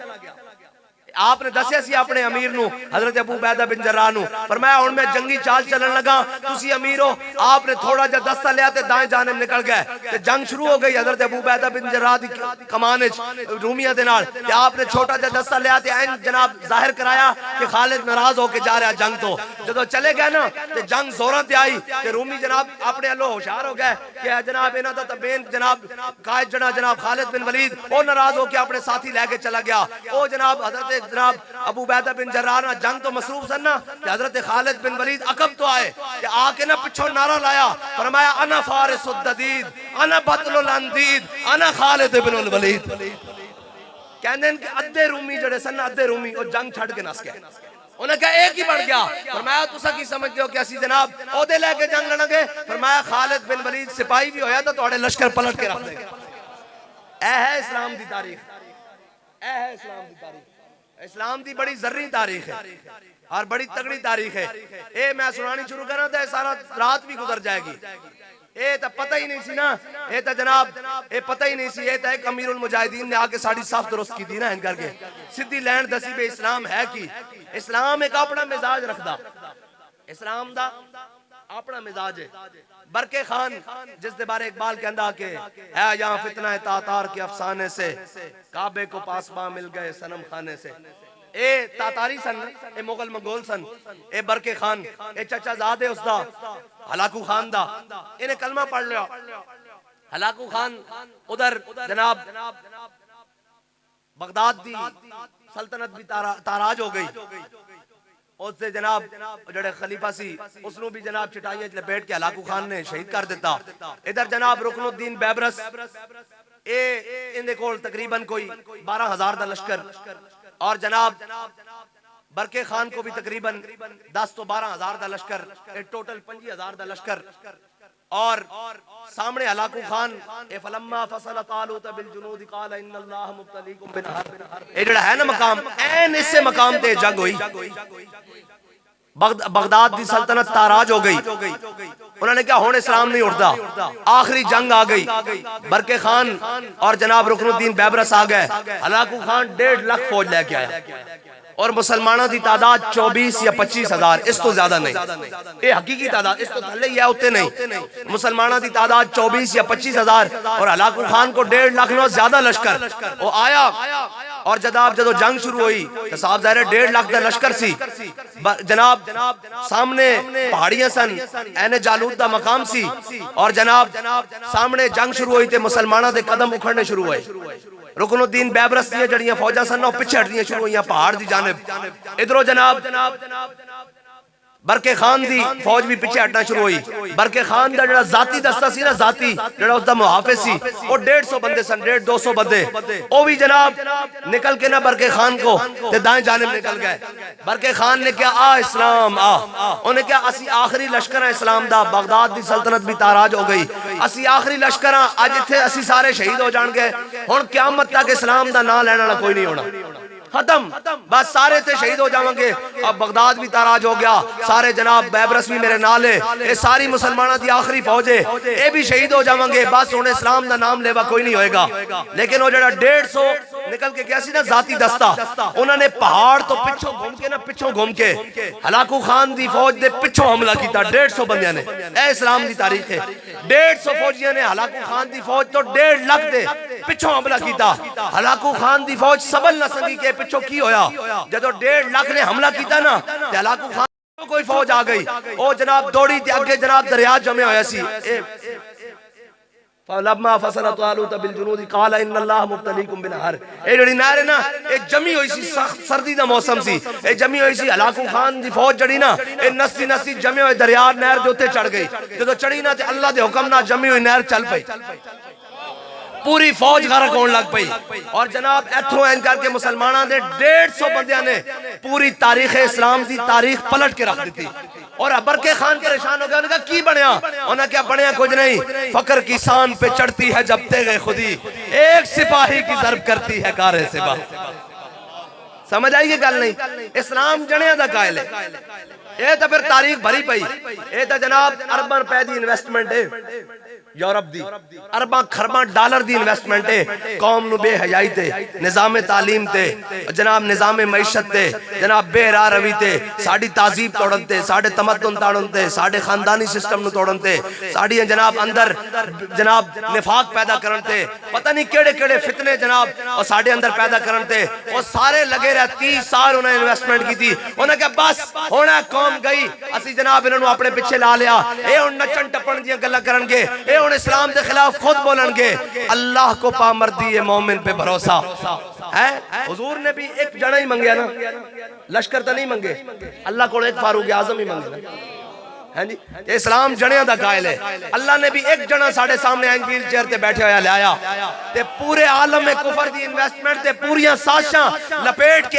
आपने दसिया सी अपने अमीर नू हजरत अबू बैदा बिन जर्राह नू फरमाया हुण मैं जंगी चाल चलन लगा, तुसी अमीर हो। आपने थोड़ा जा दस्ता लिया ते दाएं जानिब निकल गए ते जंग शुरू हो गई हजरत अबू बैदा बिन जर्राह दी कमान विच रूमिया दे नाल ते आपने छोटा जा दस्ता लिया ते ऐन जनाब जाहिर कराया कि खालिद नाराज होके जा रहा जंग तो। जदों चले गए ना ते जंग जोरां ते आई ते रूमी जनाब अपने अल्लों होशियार हो गए कि जनाब इन्हां दा तबेन जनाब कायद जनाब खालिद बिन वलीद ओ नाराज होके अपने साथी लेके चला गया। ओ जनाब हजरत जनाब अबू बैदा बिन जर्राह ना जंग तो मसरूफ सन ना कि हजरत खालिद बिन वलीद अकब तो आए कि आके ना पिछों नारा लाया फरमाया अना फारिसुद्दीद अना बतलुल अंदीद अना खालिद बिन वलीद। कहंदे कि अद्धे रूमी जड़े सन अद्धे रूमी ओ जंग छड़ के नस गए। उन्हें कहा एक ही बढ़ गया। फरमाया तुसा की समझते हो कि असी जनाब ओदे लेके जंग लड़ांगे? फरमाया खालिद बिन वलीद सिपाही भी होया तो तुहाडे लश्कर पलट के रख देगा। ऐ है इस्लाम दी तारीख, ऐ है इस्लाम दी तारीख। इस्लाम दी बड़ी जर्री तारीख है और बड़ी तगड़ी तारीख है। ए मैं सुनानी शुरू करा तो सारा रात भी गुजर जाएगी। ए तो पता ही नहीं सी ना, ए तो जनाब ए पता ही नहीं सी। ए तो एक अमीरुल मुजाहिदीन ने आके साड़ी साफ दुरुस्त की थी ना इन करके सीधी लैंड दसी पे इस्लाम है कि इस्लाम एक अपना मिजाज रखदा, इस्लाम दा अपना मिजाज है। बरके खान जिस दे बारे इकबाल कहंदा के है यहाँ फितना है तातार के अफसाने से काबे को पासबा मिल गए सनम खाने से। ए तातारी सन, ए मुगल मंगोल सन, ए बरके खान ए चचा जादे उसदा हलाकू खान दा इन्हें कलमा पढ़ लिया। हलाकू खान उधर जनाब बगदाद दी सल्तनत भी ताराज हो गई। उससे जनाब जड़े खलीफा सी उसनू भी जनाब चटाइयां लपेट के हलाकू खान ने शहीद कर दिता। इधर जनाब रुकनुद्दीन बैबरस ए इनदे कोल तकरीबन कोई 12,000 दा लश्कर और जनाब बरके खान को भी तकरीबन 10 तो 12,000 दा लश्कर, टोटल 25,000 दा लश्कर। और सामने हलाकू खान ए फलम्मा फसल तालूत बिल जुनूद क़ाल इन्नल्लाह मुब्तलीकुम बिनहर। ए जेड़ा है ना मकाम ऐन इससे मकाम ते जंग हुई। बगदाद की सल्तनत ताराज हो गई। उन्होंने क्या हुण इस्लाम नहीं उठता, आखिरी जंग आ गई। बरके खान और जनाब रुकनुद्दीन बैबरस आ गए। हलाकू खान 1.5 लाख फौज लेके आया और मुसलमानों की तादाद 24 या 25,000, इस तो ज्यादा नहीं। ये हकीकी तादाद, इस तो थले ही है उतने नहीं। मुसलमानों की तादाद 24 या 25,000 और हलाकू खान को 1.5 लाख नो ज्यादा लश्कर वो आया। और जनाब जदों जंग शुरू हुई तो साहब ज़ाहिर 1.5 लाख का लश्कर सी। जनाब सामने पहाड़ियां सन, एने जालूद दा मकाम सी और जनाब सामने जंग शुरू हुई तो मुसलमानों के कदम उखड़ने शुरू हुए। रुकनुद्दीन बैबरस दी जड़ियां फौजा सन पिछे हटनियां शुरू हुई पहाड़ की जानिब। इधरों जनाब बरके खान दी फौज भी पीछे हटना शुरू हुई। बरके खान दा जड़ा जाती दस्ता सी ना, जाती जड़ा उसदा मुहाफिज सी, वो 150 बंदे सन, 150-200 बंदे। वो भी जनाब निकल के ना बरके खान को ते दाएं जानिब निकल गए। बरके खान ने क्या आ इस्लाम आ, उन्हें क्या असी आखिरी लश्कर है इस्लाम दा। बगदाद दी सल्तनत भी ताराज हो गई, असी आखिरी लश्कर हां। अज इत्थे असी सारे शहीद हो जाणगे, हुण क़यामत तक इस्लाम दा नाम लैण वाला कोई नहीं होना, खत्म। बस सारे थे शहीद हो जाएंगे। अब बगदाद भी ताराज हो गया, सारे जनाब बैबरस भी मेरे नाल है, ये सारी मुसलमानों की आखिरी फौज है, ये भी शहीद हो जाएंगे। बस हुण इस्लाम का नाम लेवा कोई नहीं होएगा। लेकिन वो जड़ा 150 निकल के गया सी ना जाती दस्ता, उन्होंने पहाड़ तो पिछों घूम के ना पिछों घूम के हलाकू खान की फौज दे पिछों हमला किया 150 बंदियां ने। ए इस्लाम की तारीख है। 150 फौजियों ने हलाकू खान की फौज तो 1.5 लाख दे पिछों हमला किया। हलाकू खान की फौज सबल न सकी के पिछों की होया। जदों 1.5 लाख ने हमला किया ना ते हलाकू खान कोई फौज आ गई, ओ जनाब दौड़ी ते अगे जनाब दरिया जमे होया सी। फलम्मा फसल तालूत बिल जुनूद क़ाल इन्नल्लाह मुब्तलीकुम बिनहर। ए जड़ी नहर है ना, ए जमी हुई सी, सख्त सर्दी दा मौसम सी, ए जमी हुई सी। हलाकू खान दी फौज जड़ी ना ए नस्सी नस्सी जमे हुए दरिया नहर दे उत्ते चढ़ गई। जदों चढ़ी ना ते अल्लाह दे हुक्म नाल जमी हुई नहर चल पई, पूरी फौज गरक होने लग पई। और जनाब इथों एन करके मुसलमानों के 150 बंदियां ने पूरी तारीख इस्लाम की तारीख पलट के रख दी। और बरके खान परेशान हो गया, उन्होंने कहा की बनया? उन्होंने क्या बनया कुछ नहीं, फकर की शान पे चढ़ती है जब तेगे खुदी, एक सिपाही की जर्ब करती है कारे सिपा। समझ आई गल नहीं? इस्लाम जणिया दा कायल है। ये तो फिर तारीख भरी पई, ये तो जनाब अरबां रुपए दी इन्वेस्टमेंट है यूरोप दी, अरबां खरबां डॉलर दी इन्वेस्टमेंट है कौम नु बेहयाई ते, निजाम तालीम ते, जनाब निजाम मईशत ते, जनाब बेरा रवी ते, साड़ी तहजीब तोड़न ते, साढ़े तमद्दुन तोड़न ते, साढ़े खानदानी सिस्टम नु तोड़न ते, साड़ी जनाब अंदर जनाब निफाक पैदा करन ते, पता नहीं केड़े केड़े फितने जनाब और साढ़े अंदर पैदा करन ते, और सारे लगे रहे 30 साल उन्हें इन्वेस्टमेंट की थी। उन्हें कहा बस होना कौम गई, असी जनाब इन्होंने अपने पिछे ला लिया, ये हुण नचन टपन दी गल्लां करनगे, ये हुण इस्लाम के खिलाफ खुद बोलणगे। अल्लाह को पामर्दी है, मोमिन पे भरोसा है। हुजूर ने भी एक जना ही मंगया ना, लश्कर तो नहीं मंगे, अल्लाह को एक फारूक आजम ही मंगे है जी। इस्लाम जणिया दा कायल है। अल्लाह ने भी एक जना साढ़े सामने व्हील चेयर ते बैठे होया लाया ते पूरे आलम में कुफर दी इन्वेस्टमेंट ते पूरियां साजिशां लपेट के